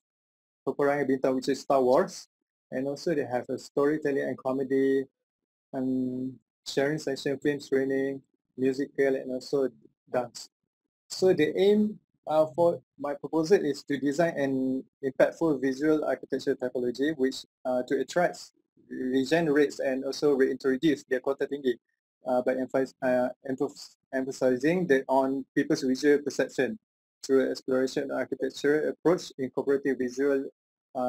Peperangan Bintang, which is Star Wars. And also they have a storytelling and comedy and sharing session, film screening, musical, and also dance. So the aim for my proposal is to design an impactful visual architecture typology which to attract, regenerates, and also reintroduce the Kota Tinggi by emphasizing on people's visual perception through exploration architecture approach incorporating visual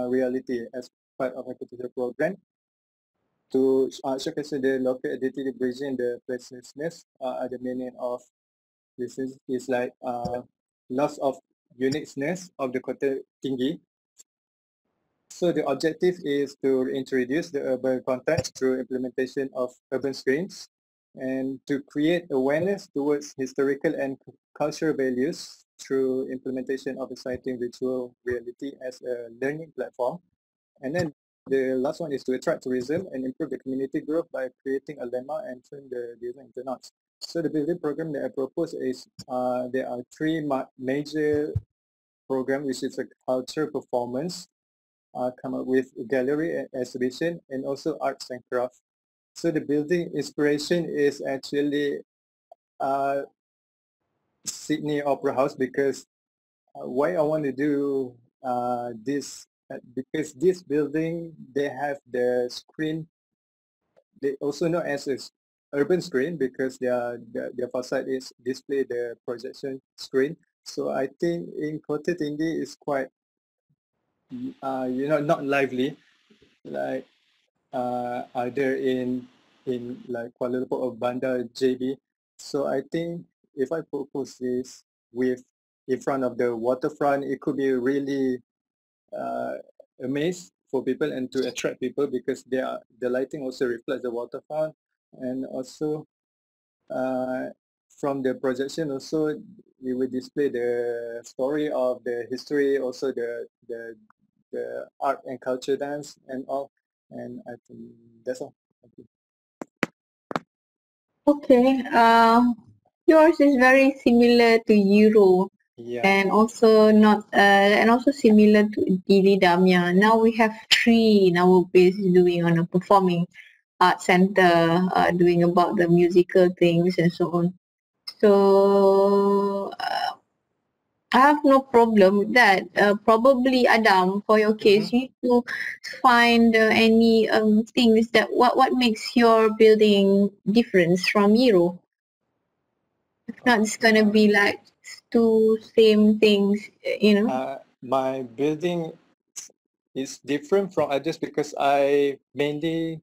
reality as part of architecture program to showcase the local identity bridging the placelessness the meaning of this is like loss of uniqueness of the Kota Tinggi. So the objective is to introduce the urban context through implementation of urban screens and to create awareness towards historical and cultural values through implementation of exciting virtual reality as a learning platform. And then the last one is to attract tourism and improve the community growth by creating a landmark and turn the building into an arts. So the building program that I propose is there are three major programs, which is a culture performance, come up with gallery and exhibition, and also arts and crafts. So the building inspiration is actually Sydney Opera House because why I want to do this because this building they have the screen. They also know as a urban screen because their facade is display the projection screen. So I think in Kota Tinggi is quite not lively like either in like Kuala Lumpur or Bandar JB. So I think if I propose this with in front of the waterfront, it could be really a maze for people and to attract people because the lighting also reflects the waterfront, and also from the projection also we will display the story of the history, also the art and culture dance and all, and I think that's all. Thank you. Okay, yours is very similar to Euro Yeah. and also not and also similar to Dili Damia. Now we have three in our base doing on a performing art center, doing about the musical things and so on. So I have no problem with that. Probably Adam, for your case, you need to find any things that what makes your building different from Euro. If not, it's gonna be like two same things, you know. My building is different from others because I mainly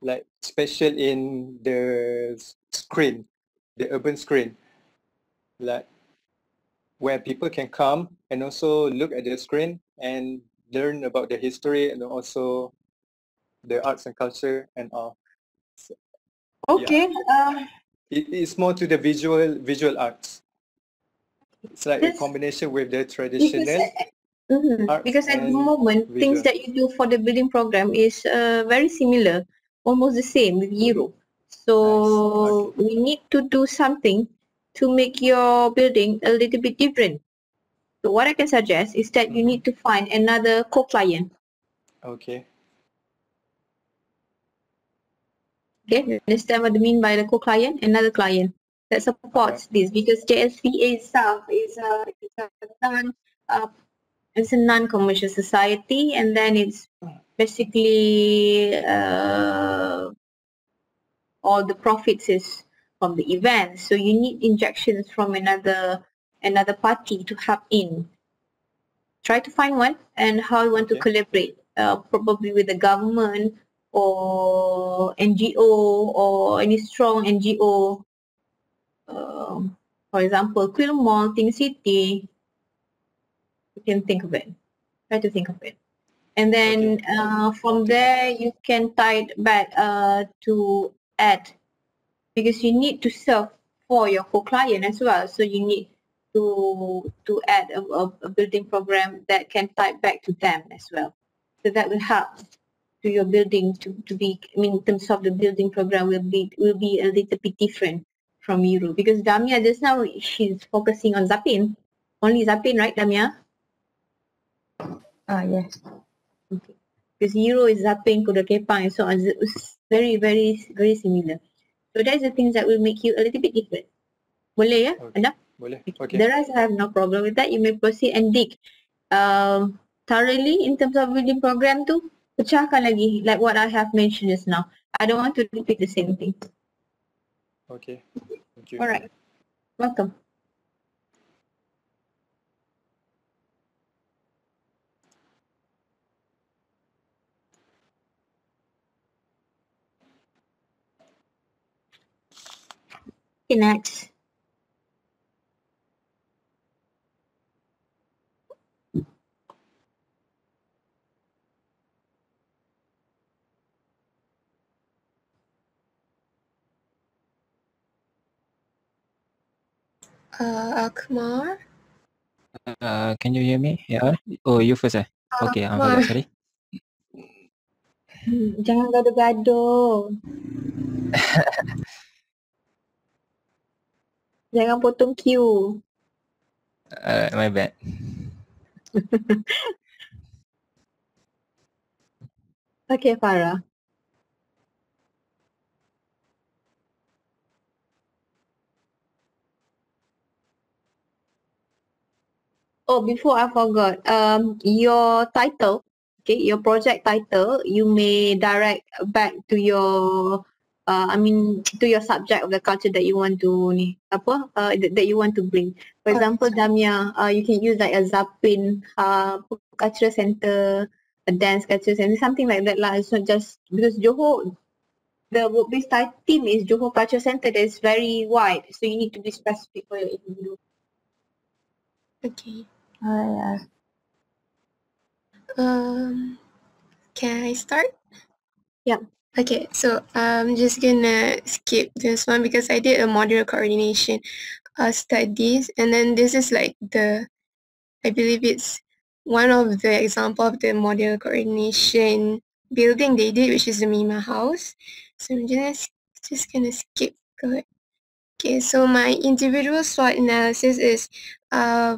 like special in the screen, the urban screen, like where people can come and also look at the screen and learn about the history and also the arts and culture and all. So, Okay. it's more to the visual arts. It's like a This combination with the because traditional arts because at the and moment things visual. that you do for the building program is very similar, almost the same with Euro. Nice. So Okay. we need to do something to make your building a little bit different. So what I can suggest is that you need to find another co-client. Okay. Okay, you understand what I mean by the co-client? Another client that supports this, because JSVA itself is uh, it's a non-commercial society, and then it's basically all the profits is from the event. So you need injections from another party to help in. Try to find one, and how you want to Okay. collaborate, probably with the government or NGO or any strong NGO. For example, Quill Mall, Ting City. You can think of it. Try to think of it. And then Okay. from there you can tie it back to add, because you need to serve for your co-client as well. So you need to add a building program that can tie back to them as well. So that will help to your building to be, I mean, in terms of the building program will be a little bit different from Euro, because Damia just now she's focusing on Zapin, only Zapin, right, Damia? Yes. Okay. Because Euro is Zapin, Kuda Kepang, and so on. It's very, very, very similar. So that's the things that will make you a little bit different. Boleh ya? Okay. Anda? Boleh. Okay. Okay. The rest I have no problem with that. You may proceed and dig thoroughly in terms of building program tu. Pecahkan lagi, like what I have mentioned just now. I don't want to repeat the same thing. Okay. Thank you. Alright. Welcome. Okay, next. Akmal. Can you hear me? Yeah. Oh, you first. Okay, Akmal. sorry. Jangan gaduh-gaduh. Jangan potong queue. My bad. Okay, Farah. Oh, before I forgot, your title, okay, your project title, you may direct back to your, to your subject of the culture that you want to that you want to bring. For example, Damia, you can use like a Zapin cultural center, a dance cultural center, something like that lah. It's not just because Johor, the work-based team is Johor Cultural Center. That is very wide, so you need to be specific for your individual. Okay. Yes. Can I start? Yeah. Okay, so I'm just gonna skip this one because I did a module coordination studies, and then this is like I believe it's one of the example of the module coordination building they did, which is the Mima house. So I'm just gonna skip. Go ahead. Okay, so my individual SWOT analysis is,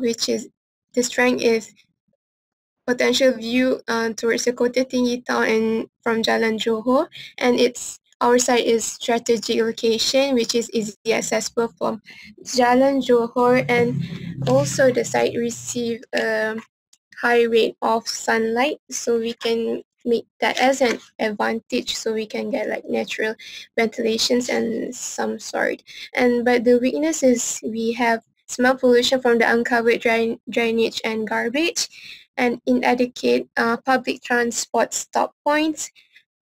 which is the strength is potential view towards the Kota Tinggi town and from Jalan Johor, and our site is strategic location, which is easy accessible from Jalan Johor, and also the site receive a high rate of sunlight, so we can make that as an advantage, so we can get like natural ventilations and some sort. But the weakness is we have smell pollution from the uncovered drainage and garbage, and inadequate public transport stop points,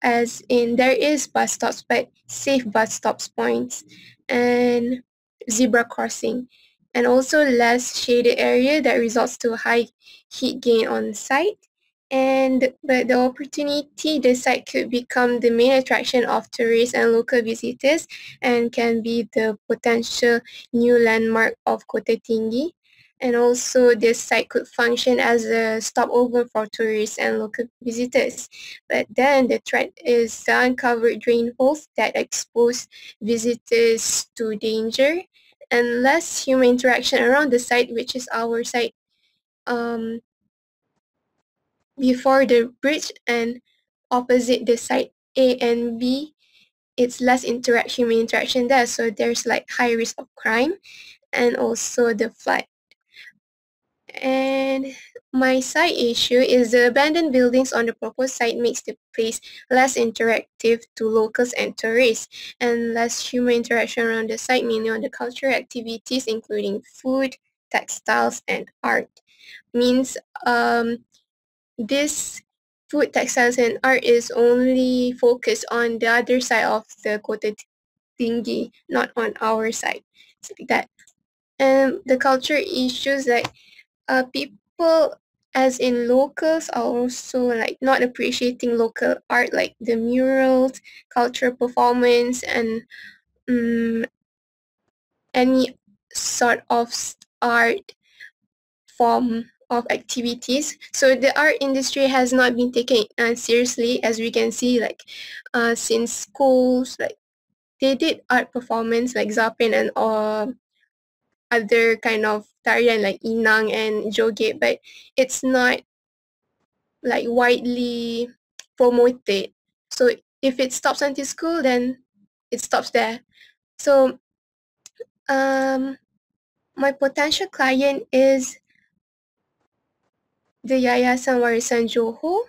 as in there is bus stops but safe bus stops points, and zebra crossing, and also less shaded area that results to high heat gain on site, But the opportunity, the site could become the main attraction of tourists and local visitors and can be the potential new landmark of Kota Tinggi. And also this site could function as a stopover for tourists and local visitors. But then the threat is the uncovered drain holes that expose visitors to danger and less human interaction around the site, which is our site. Before the bridge and opposite the site A and B, it's less human interaction there, so there's like high risk of crime and also the flood. And my side issue is the abandoned buildings on the proposed site makes the place less interactive to locals and tourists, and less human interaction around the site, mainly on the cultural activities including food, textiles, and art. Means this food, textiles, and art is only focused on the other side of the Kota Tinggi, not on our side. It's like that. And the culture issues, like people as in locals are also like not appreciating local art, like the murals, cultural performance, and any sort of art form of activities. So the art industry has not been taken seriously, as we can see, like since schools, like they did art performance like Zapin and other kind of tarian like Inang and Joget, but it's not like widely promoted. So if it stops until school, then it stops there. So my potential client is the Yayasan Warisan Johor,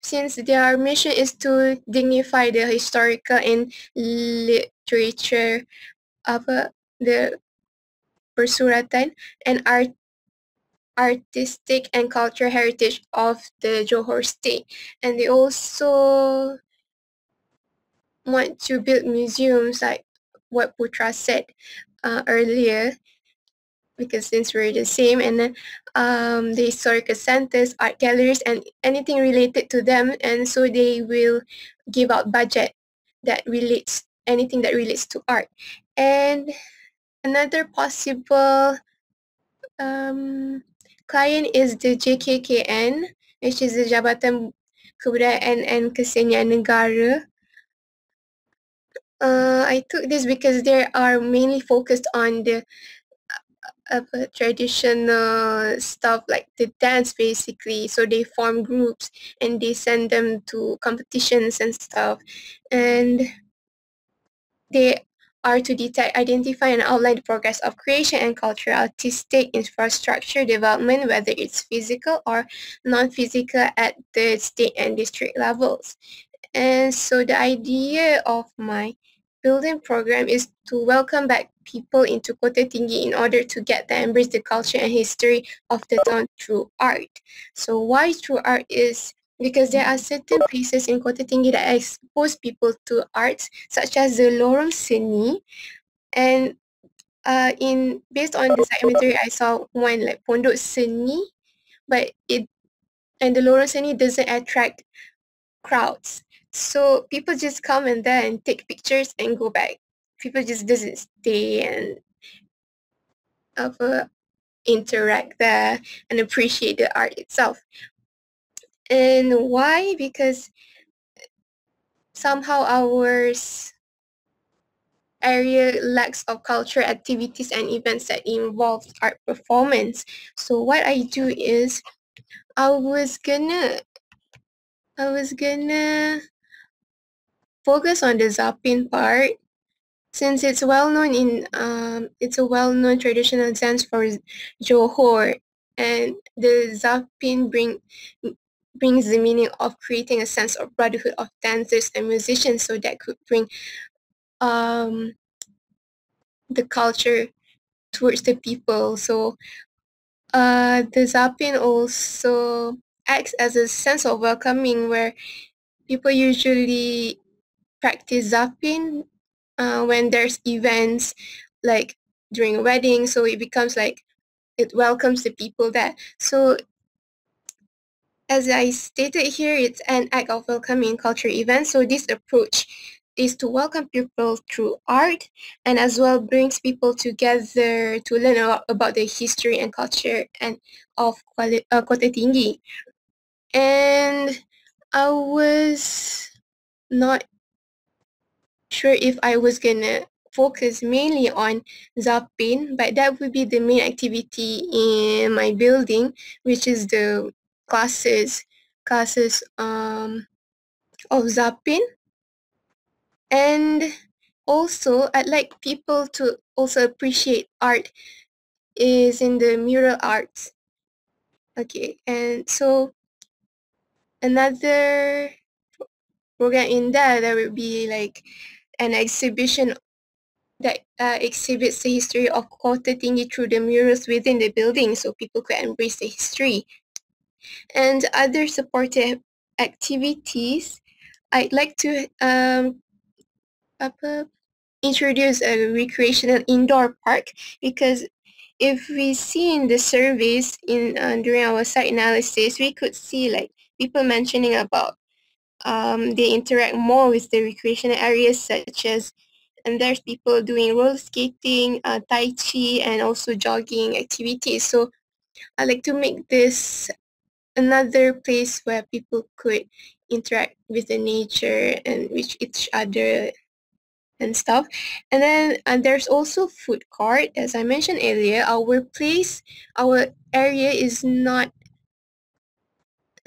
since their mission is to dignify the historical and literature of the persuratan and artistic and cultural heritage of the Johor state. And they also want to build museums like what Putra said earlier, because since we're the same, and then the historical centers, art galleries, and anything related to them, and so they will give out budget that relates anything that relates to art. And another possible client is the JKKN, which is the Jabatan Kebudayaan and Kesenian Negara. I took this because they are mainly focused on the traditional stuff like the dance basically. So they form groups and they send them to competitions and stuff. And they are to detect, identify, and outline the progress of creation and cultural artistic infrastructure development, whether it's physical or non-physical at the state and district levels. And so the idea of my building program is to welcome back people into Kota Tinggi in order to get them embrace the culture and history of the town through art. So why through art is because there are certain places in Kota Tinggi that expose people to arts, such as the Lorong Seni, and in based on the documentary, I saw one like Pondok Seni, but the Lorong Seni doesn't attract crowds. So people just come and there and take pictures and go back. People just doesn't stay and interact there and appreciate the art itself. And why? Because somehow our area lacks of cultural activities and events that involve art performance. So what I do is I was gonna focus on the Zapin part, since it's well known it's a well-known traditional dance for Johor, and the Zapin brings the meaning of creating a sense of brotherhood of dancers and musicians, so that could bring the culture towards the people. So the Zapin also acts as a sense of welcoming, where people usually practice Zapin when there's events like during a wedding, so it becomes like it welcomes the people there. So as I stated here, it's an act of welcoming culture event. So this approach is to welcome people through art, and as well brings people together to learn about the history and culture and of Kota Tinggi. And I was not sure if I was gonna focus mainly on Zapin, but that would be the main activity in my building, which is the classes of Zapin. And also I'd like people to also appreciate art is in the mural arts. Okay, and so another program in that, there will be like an exhibition that exhibits the history of Kota Tinggi through the murals within the building, so people could embrace the history. And other supportive activities, I'd like to introduce a recreational indoor park, because if we see in the surveys in during our site analysis, we could see like people mentioning about they interact more with the recreational areas, such as, and there's people doing roller skating, tai chi, and also jogging activities. So I like to make this another place where people could interact with the nature and with each other and stuff. And then there's also food court. As I mentioned earlier, our area is not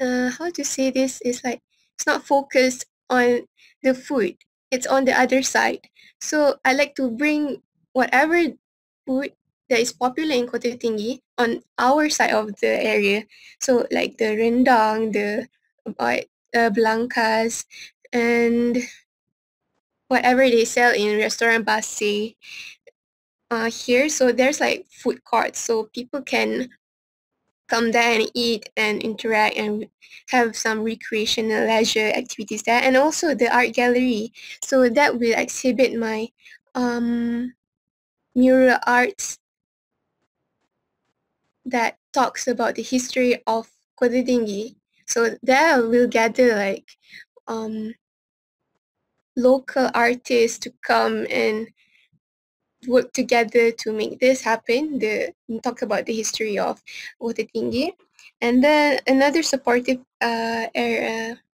how to say this, is like it's not focused on the food, it's on the other side. So I like to bring whatever food that is popular in Kota Tinggi on our side of the area. So like the rendang, the blancas, and whatever they sell in restaurant Basi here. So there's like food courts, so people can come there and eat and interact and have some recreational leisure activities there. And also the art gallery, so that will exhibit my mural arts that talks about the history of Kota Tinggi. So there we'll gather like local artists to come and work together to make this happen, talk about the history of Kota Tinggi. And then another supportive activity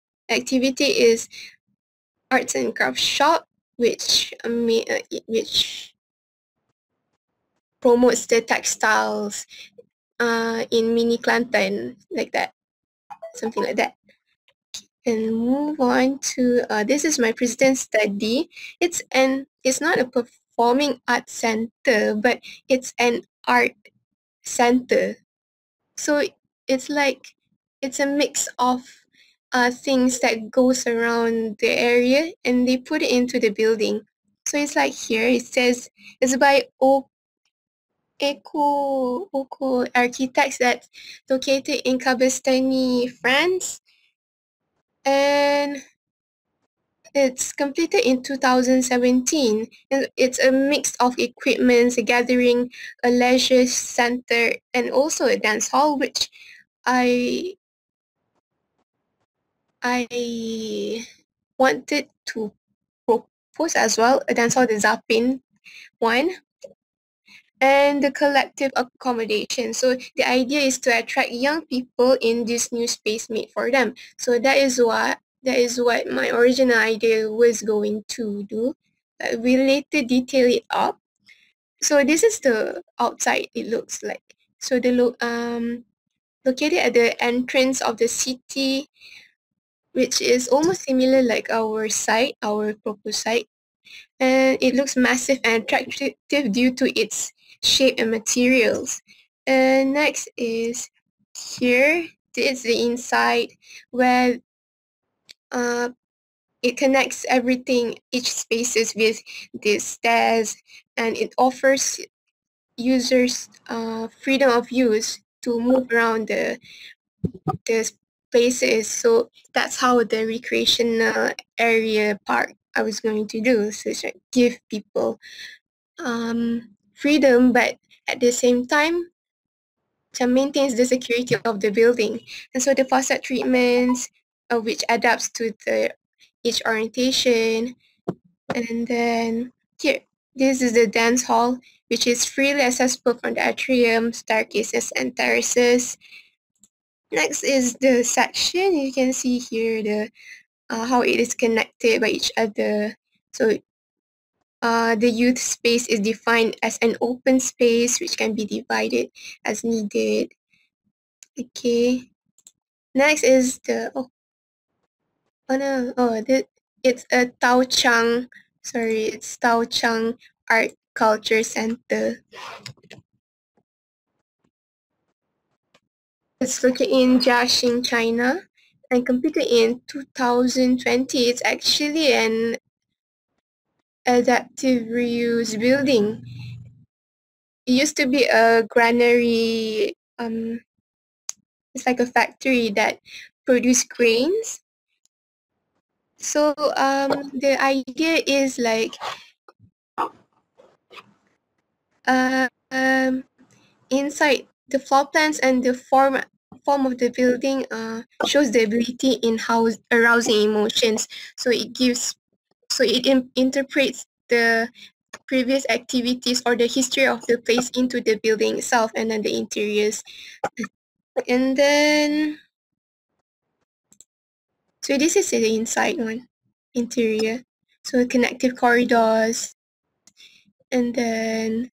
is arts and crafts shop, which which promotes the textiles in mini Kelantan, like that, something like that. And move on to this is my president study. It's not a performing arts center, but it's an art center. So it's like it's a mix of things that goes around the area, and they put it into the building. So it's like here it says it's by Eco Architects, that's located in Cabestany, France, and it's completed in 2017. And it's a mix of equipments, a gathering, a leisure center, and also a dance hall, which I wanted to propose as well, a dance hall, the Zapin one, and the collective accommodation. So the idea is to attract young people in this new space made for them. So that is what my original idea was going to do. We later detail it up. So this is the outside it looks like. So located at the entrance of the city, which is almost similar like our proposed site. And it looks massive and attractive due to its shape and materials. And next is here, this is the inside, where it connects everything, each spaces with these stairs, and it offers users freedom of use to move around the places. So that's how the recreational area part I was going to do. So it's like give people freedom, but at the same time maintains the security of the building. And so the facade treatments, which adapts to the each orientation. And then here, this is the dance hall, which is freely accessible from the atrium, staircases, and terraces. Next is the section. You can see here the how it is connected by each other. So the youth space is defined as an open space which can be divided as needed. Okay. Next is the it's a Tao Chang. Sorry, it's Tao Chang Art Culture Center. It's located in Jiaxing, China, and completed in 2020. It's actually an adaptive reuse building. It used to be a granary. It's like a factory that produced grains. So the idea is like inside the floor plans and the form of the building shows the ability in arousing emotions. So it interprets the previous activities or the history of the place into the building itself and then the interiors. And then so this is the inside one, interior. So connective corridors, and then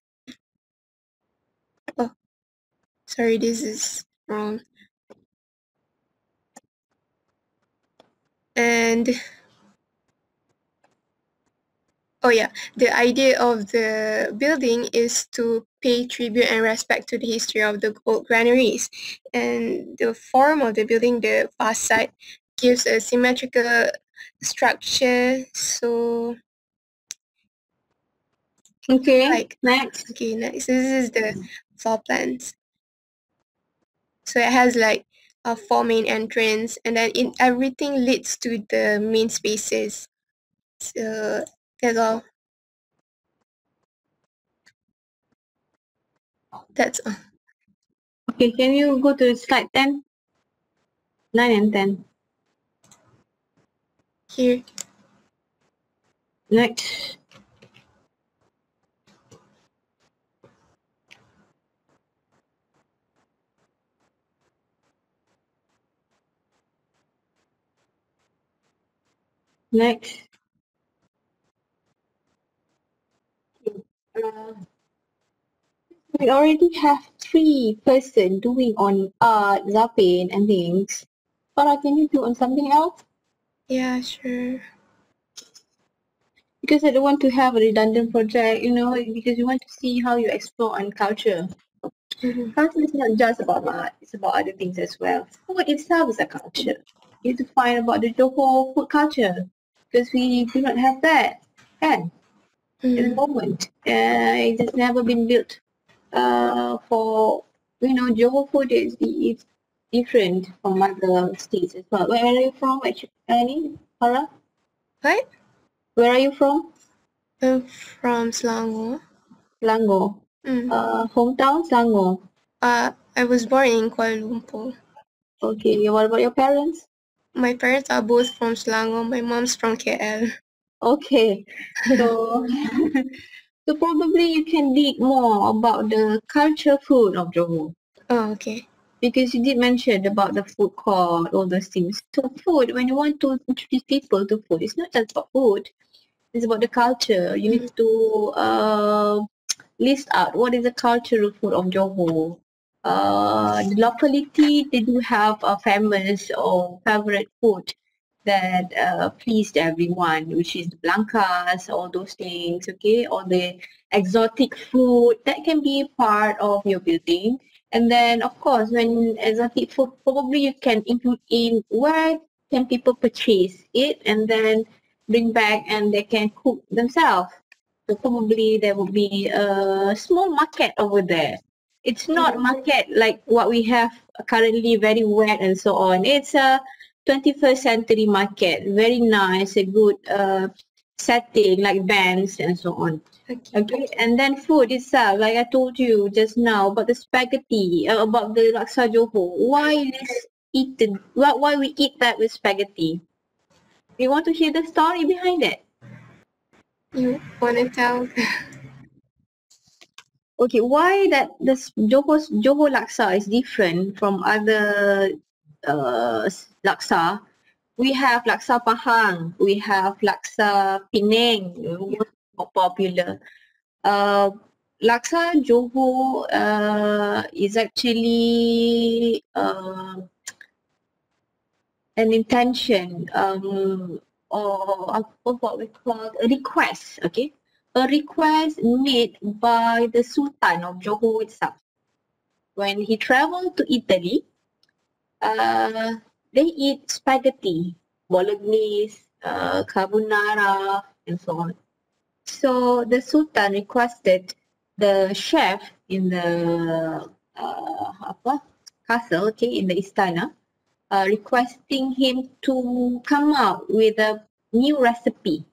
sorry, this is wrong. And the idea of the building is to pay tribute and respect to the history of the old granaries. And the form of the building, the facade, gives a symmetrical structure. So Okay, next. Okay, next. This is the floor plans. So it has like a 4 main entrance, and then everything leads to the main spaces. So that's all. That's all. Okay, can you go to slide 10? 9 and 10. Here. Next. Next. We already have 3 person doing on art, Zapin and things. Farah, can you do on something else? Yeah, sure. Because I don't want to have a redundant project, you know, because we want to see how you explore on culture. Culture is not just about art, it's about other things as well. Food itself is a culture. You have to find about the Johor food culture, because we do not have that, kan? At the moment. It has never been built for, you know, Johor food is different from other states as well. Where are you from, actually, Annie? Farah? What? Where are you from? I'm from Selangor. Selangor. Hometown, Selangor. I was born in Kuala Lumpur. Okay, what about your parents? My parents are both from Selangor. My mom's from KL. Okay, so so probably you can dig more about the culture food of Johor. Oh, okay. Because you did mention about the food court, all those things. So food, when you want to introduce people to food, it's not just about food. It's about the culture. You need to list out what is the cultural food of Johor. The locality, they do have a famous or favorite food that pleased everyone, which is the blancas, all those things, okay, or the exotic food that can be part of your building. And then, of course, when exotic food, probably you can include in where can people purchase it and then bring back and they can cook themselves. So probably there will be a small market over there. It's not market like what we have currently, very wet and so on. It's a 21st century market, very nice, a good setting like bands and so on. Okay. Okay, and then food itself, like I told you just now about the spaghetti, about the laksa Johor. Why this eaten? Why we eat that with spaghetti? You want to hear the story behind it? You wanna tell? Okay, why that this Johor laksa is different from other laksa? We have laksa Pahang, we have laksa Penang, more popular. Laksa Johor is actually an intention or what we call a request, okay? A request made by the Sultan of Johor itself. When he traveled to Italy, they eat spaghetti, bolognese, carbonara, and so on. So the Sultan requested the chef in the castle, okay, in the istana, requesting him to come out with a new recipe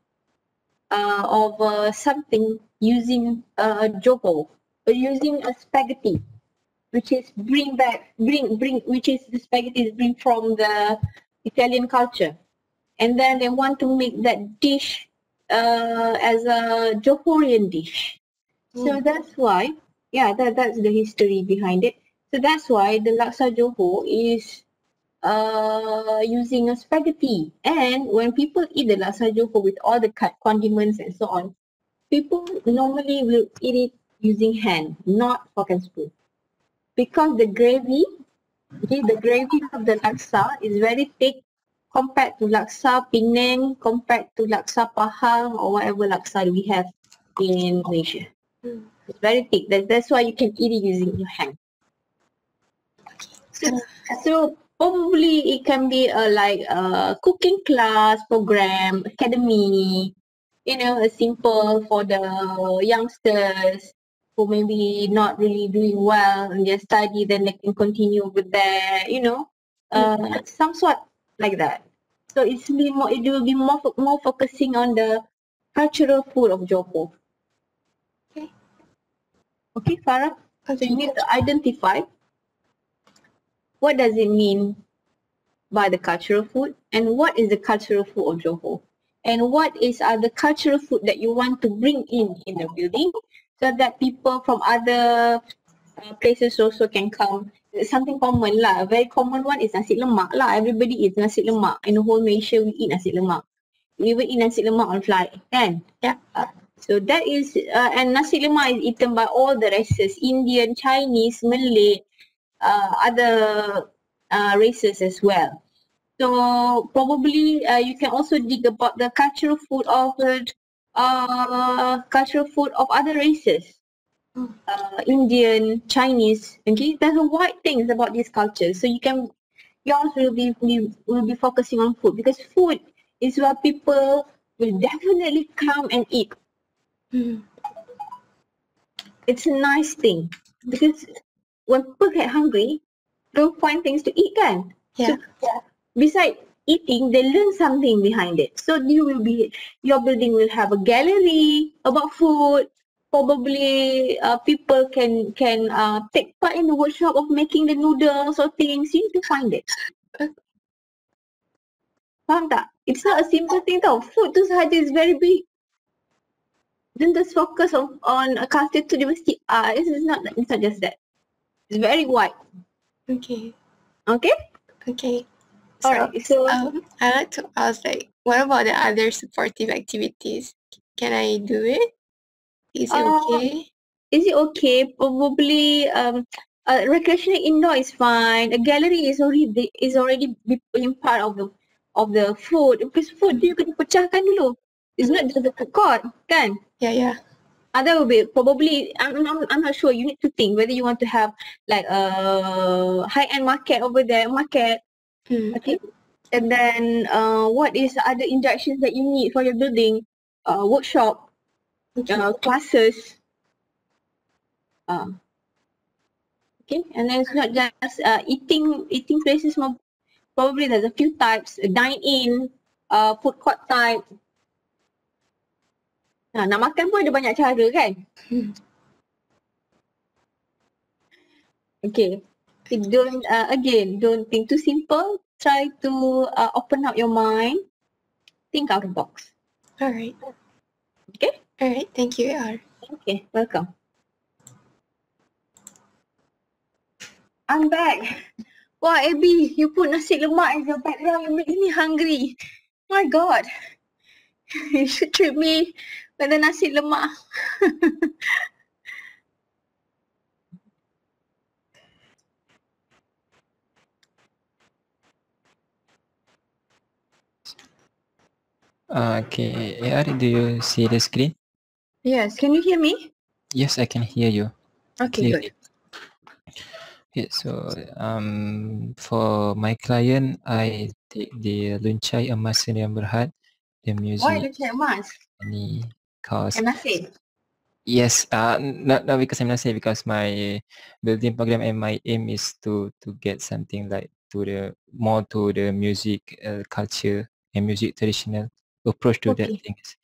of something using Johor, using a spaghetti, which is which is the spaghetti is bring from the Italian culture, and then they want to make that dish as a Johorian dish. So that's why, yeah, that's the history behind it. So that's why the laksa Johor is using a spaghetti. And when people eat the laksa Johor with all the condiments and so on, people normally will eat it using hand, not fork and spoon. Because the gravy, okay, the gravy of the laksa is very thick compared to laksa Penang, compared to laksa Pahang or whatever laksa we have in Malaysia. It's very thick. That's why you can eat it using your hand. So probably it can be like a cooking class program, academy, you know, a simple for the youngsters who maybe not really doing well in their study, then they can continue with their, you know, some sort like that. So it will be more focusing on the cultural food of Johor. Okay. Okay, Farah. So you need to identify what does it mean by the cultural food and what is the cultural food of Johor and what is the cultural food that you want to bring in the building so that people from other places also can come. It's something common lah. A very common one is nasi lemak lah. Everybody eats nasi lemak. In the whole Malaysia, we eat nasi lemak. We even eat nasi lemak on flight, kan? Yeah. So that is, and nasi lemak is eaten by all the races, Indian, Chinese, Malay, other races as well. So probably you can also dig about the cultural food of other races. Indian, Chinese, okay, there's a wide things about these cultures. So yours will be focusing on food because food is where people will definitely come and eat. It's a nice thing because when people get hungry, they'll find things to eat, kan? Yeah. So, besides eating, they learn something behind it. So your building will have a gallery about food. Probably people can take part in the workshop of making the noodles or things. You need to find it. Faham tak? It's not a simple thing tau. Food tu sahaja is very big. Don't just focus on a culture to diversity. It's not just that. It's very wide. Okay. Okay? Okay. Alright. So I like to ask, like, what about the other supportive activities? Can I do it? Is it okay? Is it okay? Probably recreational indoor is fine. A gallery is already being part of the food. Because food you kena pecahkan dulu. It's not just the food court, kan? Yeah. That will be probably, I'm not sure. You need to think whether you want to have like a high-end market over there, okay? And then what is the other inductions that you need for your building? Workshop, classes. Okay, and then it's not just eating places. Probably there's a few types: dine-in, food court type. Nak makan pun ada banyak cara kan? Okay. Don't think too simple. Try to open up your mind. Think out of the box. Alright. Okay? Alright, thank you, AR. Okay, welcome. I'm back. Wah, Abby, you put nasi lemak in your background. You make me hungry. My God. You should treat me with the nasi lemak. Okay, AR, do you see the screen? Yes, can you hear me? Yes, I can hear you Okay, clearly. good. Okay, so for my client, I take the Luncai Emas yang Berhad, the Why music the chair mask? any cause. And nasi? Yes, not because I'm not saying, because my building program and my aim is to get something like to the more to the music culture and music traditional approach to that Okay. things.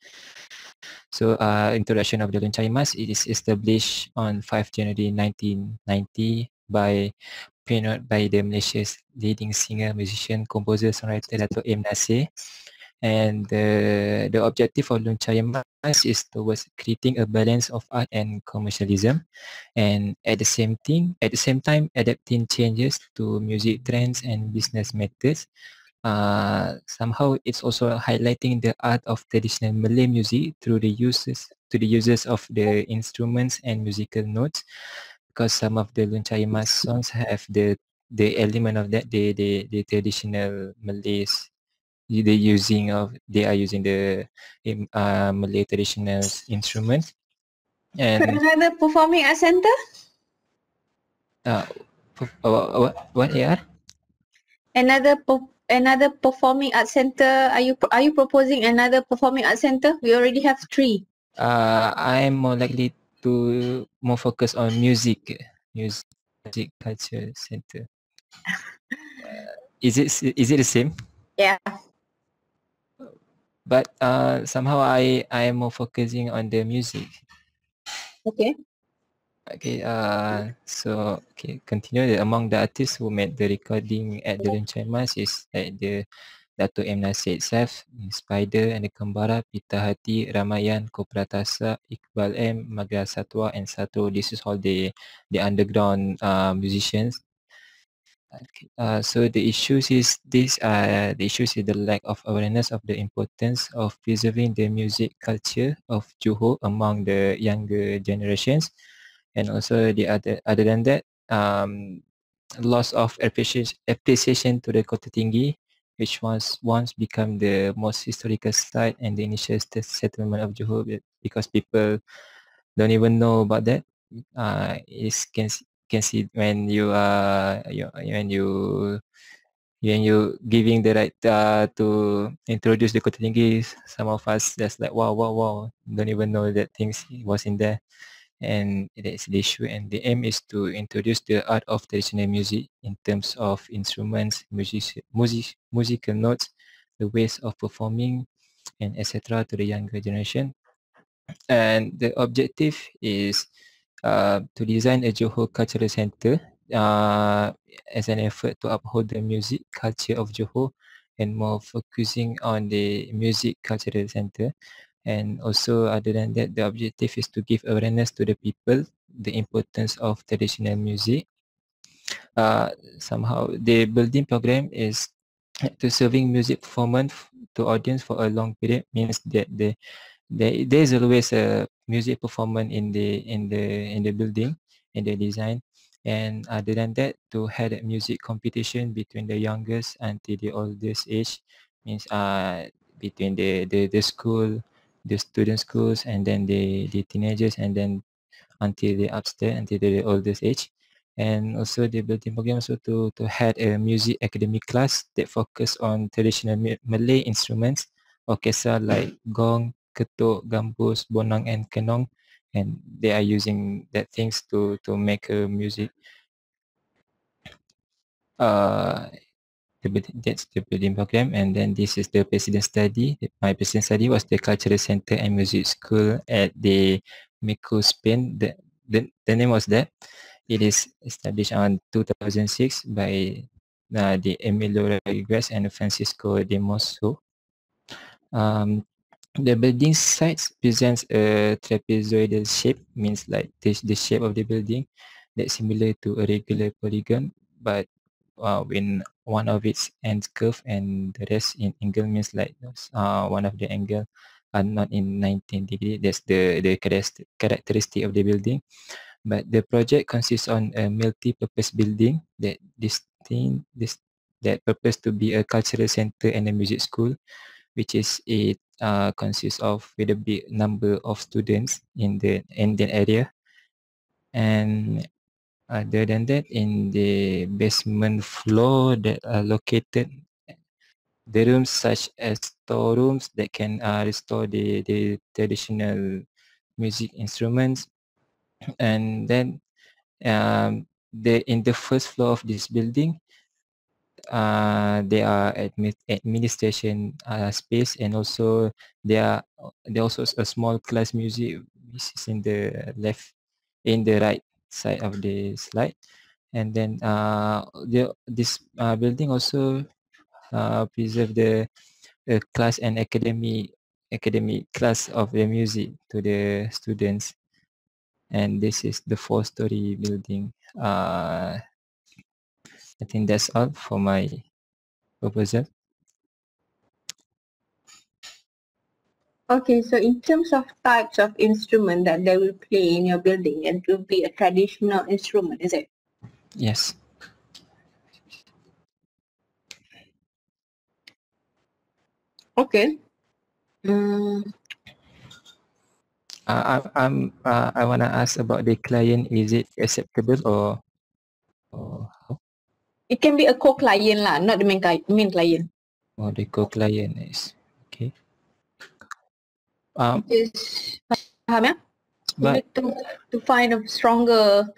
So introduction of the Luncai Mas, it is established on 5 January 1990 by pioneered by the Malaysia's leading singer, musician, composer, songwriter Dato' M. Nasir. And the objective of Luncai Mas is towards creating a balance of art and commercialism, and at the same time adapting changes to music trends and business methods. Somehow it's also highlighting the art of traditional Malay music through the uses of the instruments and musical notes, because some of the Luncai Mas songs have the element of that the traditional Malays. They are using the Malay traditional instruments. So And another performing arts center? what AR? Another performing arts center. Are you proposing another performing arts center? We already have 3. I'm more likely to more focus on music culture center. Is it the same? Yeah. But somehow I am more focusing on the music. Okay. Okay, continue. Among the artists who made the recording at the Luncai Mas is like the Dato' M. Nasir itself, Spider and the Kembara, Pita Hati, Ramayan, Kopratasa, Iqbal M, Magra Satwa, and Sato. This is all the underground musicians. Okay. So the issues is the lack of awareness of the importance of preserving the music culture of Johor among the younger generations, and also the other than that, loss of appreciation to the Kota Tinggi, which was once become the most historical site and the initial settlement of Johor, because people don't even know about that. Is can see when you giving the right to introduce the Kota Tinggi, some of us just like wow, don't even know that things was in there. And that's the issue, and the aim is to introduce the art of traditional music in terms of instruments, musical notes, the ways of performing, and etc. to the younger generation. And the objective is to design a Johor Cultural Centre as an effort to uphold the music culture of Johor, and more focusing on the music cultural centre. And also, other than that, the objective is to give awareness to the people the importance of traditional music. Somehow the building program is to serving music performance to audience for a long period, means that there's always a music performance in the building, in the design. And other than that, to have a music competition between the youngest until the oldest age, means between the school, the student schools, and then the teenagers, and then until the upstairs, until the oldest age. And also the building program also to have a music academic class that focus on traditional Malay instruments, orchestra like gong, ketuk, gambus, bonang, and kenong, and they are using that things to make a music. That's the building program, and then this is the president study. My president study was the cultural center and music school at the Mexico, Spain. The name was that. It is established on 2006 by the Emilio Rodriguez and Francisco de Mosso. The building sites presents a trapezoidal shape, means like the shape of the building that's similar to a regular polygon, but when one of its ends curve and the rest in angle, means like one of the angle are not in 90 degree. That's the characteristic of the building. But the project consists on a multi-purpose building that purpose to be a cultural center and a music school, which is it consists of with a big number of students in the area. And other than that, in the basement floor that are located the rooms such as storerooms that can restore the traditional music instruments. And then in the first floor of this building, they are administration space, and also there also a small class music which is in the right side of the slide. And then this building also preserve the class and academic class of the music to the students. And this is the 4-story building. I think that's all for my proposal. Okay, so in terms of types of instrument that they will play in your building, it will be a traditional instrument, is it? Yes. Okay. I wanna ask about the client. Is it acceptable or how? It can be a co-client lah, not the main client. Or the co-client is okay. Just faham ya? You But need to find a stronger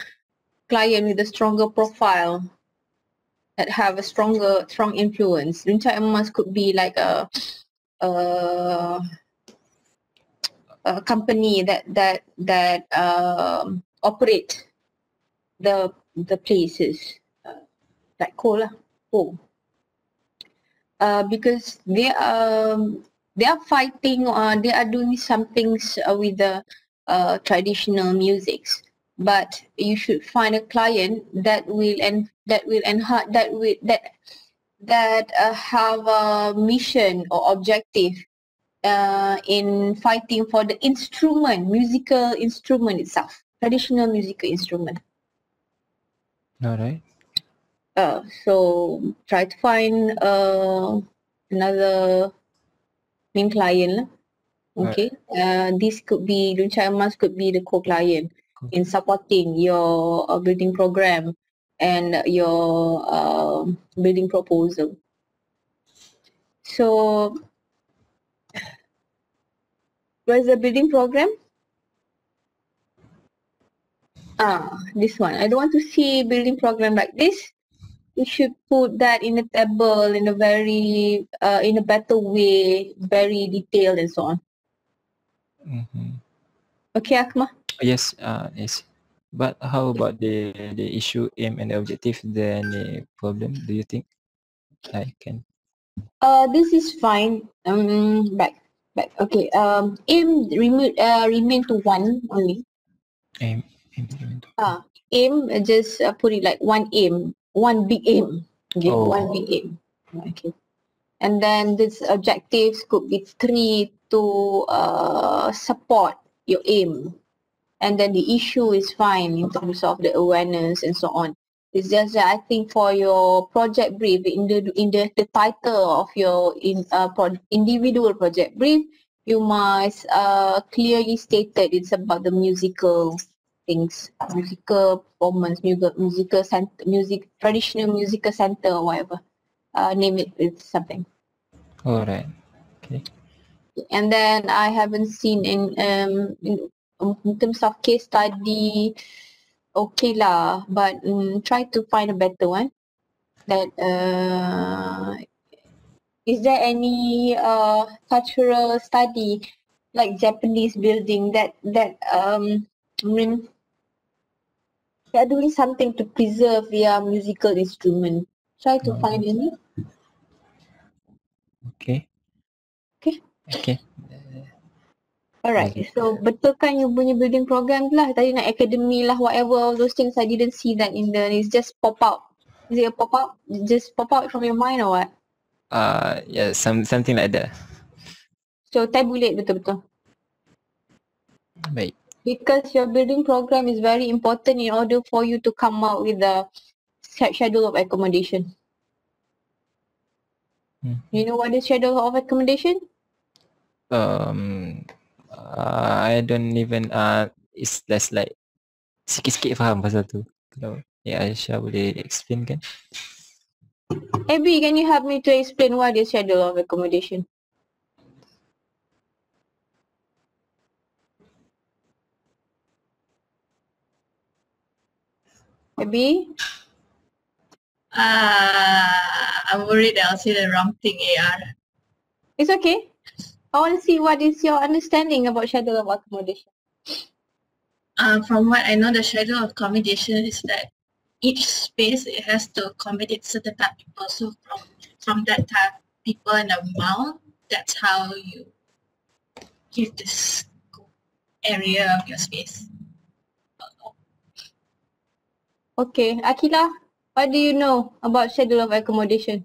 client with a stronger profile that have a strong influence. Lunca Emas could be like a company that operate the places like Cola, because they are fighting, they are doing some things with the traditional musics. But you should find a client that will enhance, that have a mission or objective in fighting for the musical instrument itself, traditional musical instrument. all right. So try to find another main client lah. Okay. This could be, Lunca Emas could be the co-client in supporting your building program and your building proposal. So where's the building program? This one. I don't want to see building program like this. You should put that in a table in a very in a better way, very detailed and so on. Okay, Akmal? Yes, yes. But how about the issue, aim, and objective? Is there any problem? Do you think I can? This is fine. Back. Okay. Aim remain to one only. Aim. Aim, just put it like one aim, one big aim. Okay, one Oh. big aim. Okay. And then this objectives could be 3 to support your aim. And then the issue is fine in terms of the awareness and so on. It's just that I think for your project brief, in the title of your individual project brief, you must clearly state that it's about the musical things, musical performance, traditional musical center or whatever. Name it with something. All right. Okay. And then I haven't seen in terms of case study, okay lah, but try to find a better one. that is there any cultural study like Japanese building I mean they're doing something to preserve their musical instrument. Try to find any. Okay. Okay. Okay. Alright, so betulkan you punya building program lah. Tadi nak academy lah, whatever, all those things I didn't see that in the, it's just pop out. Is it a pop out? Just pop out from your mind or what? Yeah, something like that. So tabulate betul-betul. Baik. Because your building program is very important in order for you to come out with the schedule of accommodation. You know what is schedule of accommodation? I don't even it's less like sikit-sikit faham pasal tu. Kalau Aisyah boleh explain kan? Abby, can you help me to explain what is schedule of accommodation? Abby? I'm worried I'll say the wrong thing, AR. It's okay. I want to see what is your understanding about schedule of accommodation. From what I know, the schedule of accommodation is that each space it has to accommodate certain type of people. So from that type of people and amount, that's how you give this area of your space. Okay, Akila, what do you know about schedule of accommodation?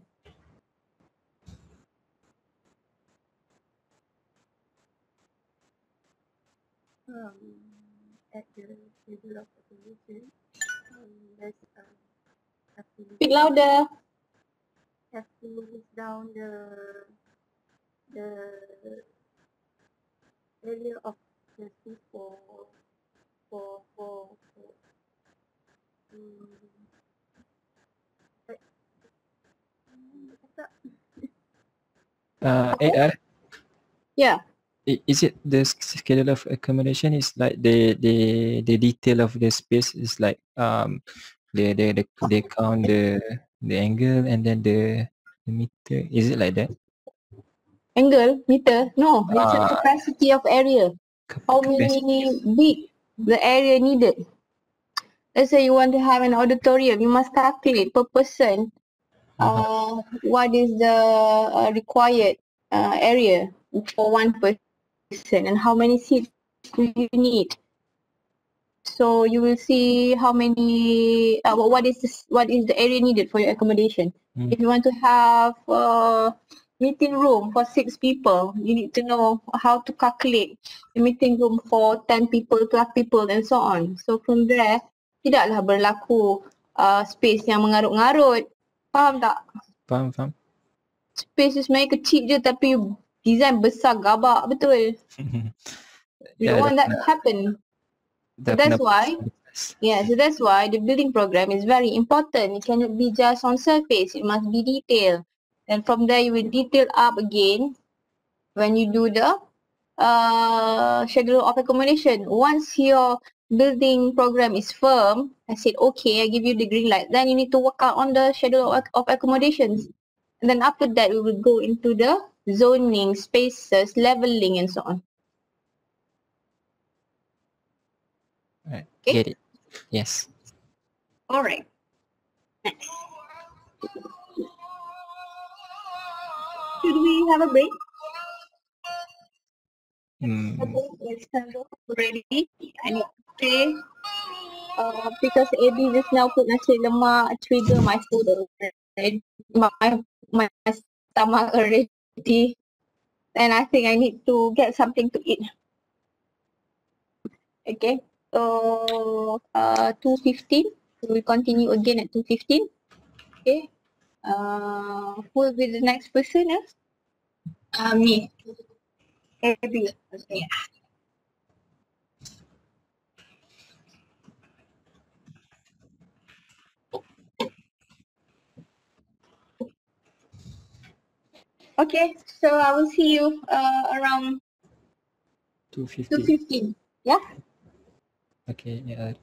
At the schedule of accommodation, there's have to Speak louder. have to list down the area of the space for like, AR, Yeah. is it the schedule of accommodation is like the detail of the space is like they count the angle and then the meter, is it like that? Angle, meter? No, it's the capacity of area. How many big the area needed? Let's say you want to have an auditorium, you must calculate per person what is the required area for one person and how many seats do you need. So you will see how many what is the area needed for your accommodation. If you want to have a meeting room for 6 people, you need to know how to calculate the meeting room for 10 people, 12 people and so on. So from there, tidaklah berlaku space yang mengarut-ngarut. Faham tak? Faham. Space tu sebenarnya kecil je tapi design besar gabak betul. You don't want that to happen. So that's why, so that's why the building program is very important. It cannot be just on surface. It must be detailed. And from there, you will detail up again when you do the schedule of accommodation. Once your building program is firm, I said, okay, I give you the green light. Then you need to work out on the schedule of accommodations. And then after that, we will go into the zoning, spaces, leveling, and so on. Right. Okay. Get it. Yes. All right. Next. Should we have a break? Let's go already. I need to pray. Because Abby just now put nasi lemak trigger my food already. My stomach already. And I think I need to get something to eat. Okay. So 2:15. We will continue again at 2:15. Okay. Who will be the next person? Me. Abby. Okay. Yeah. Okay, so I will see you around 2:50. 2:15. Yeah? Okay, yeah.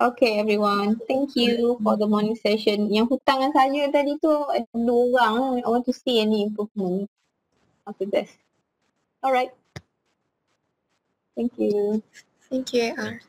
Okay everyone, thank you for the morning session. Yang hutang dengan saya tadi tu ada 2 orang. I want to see any improvement after this. Alright. Thank you. Thank you, AR.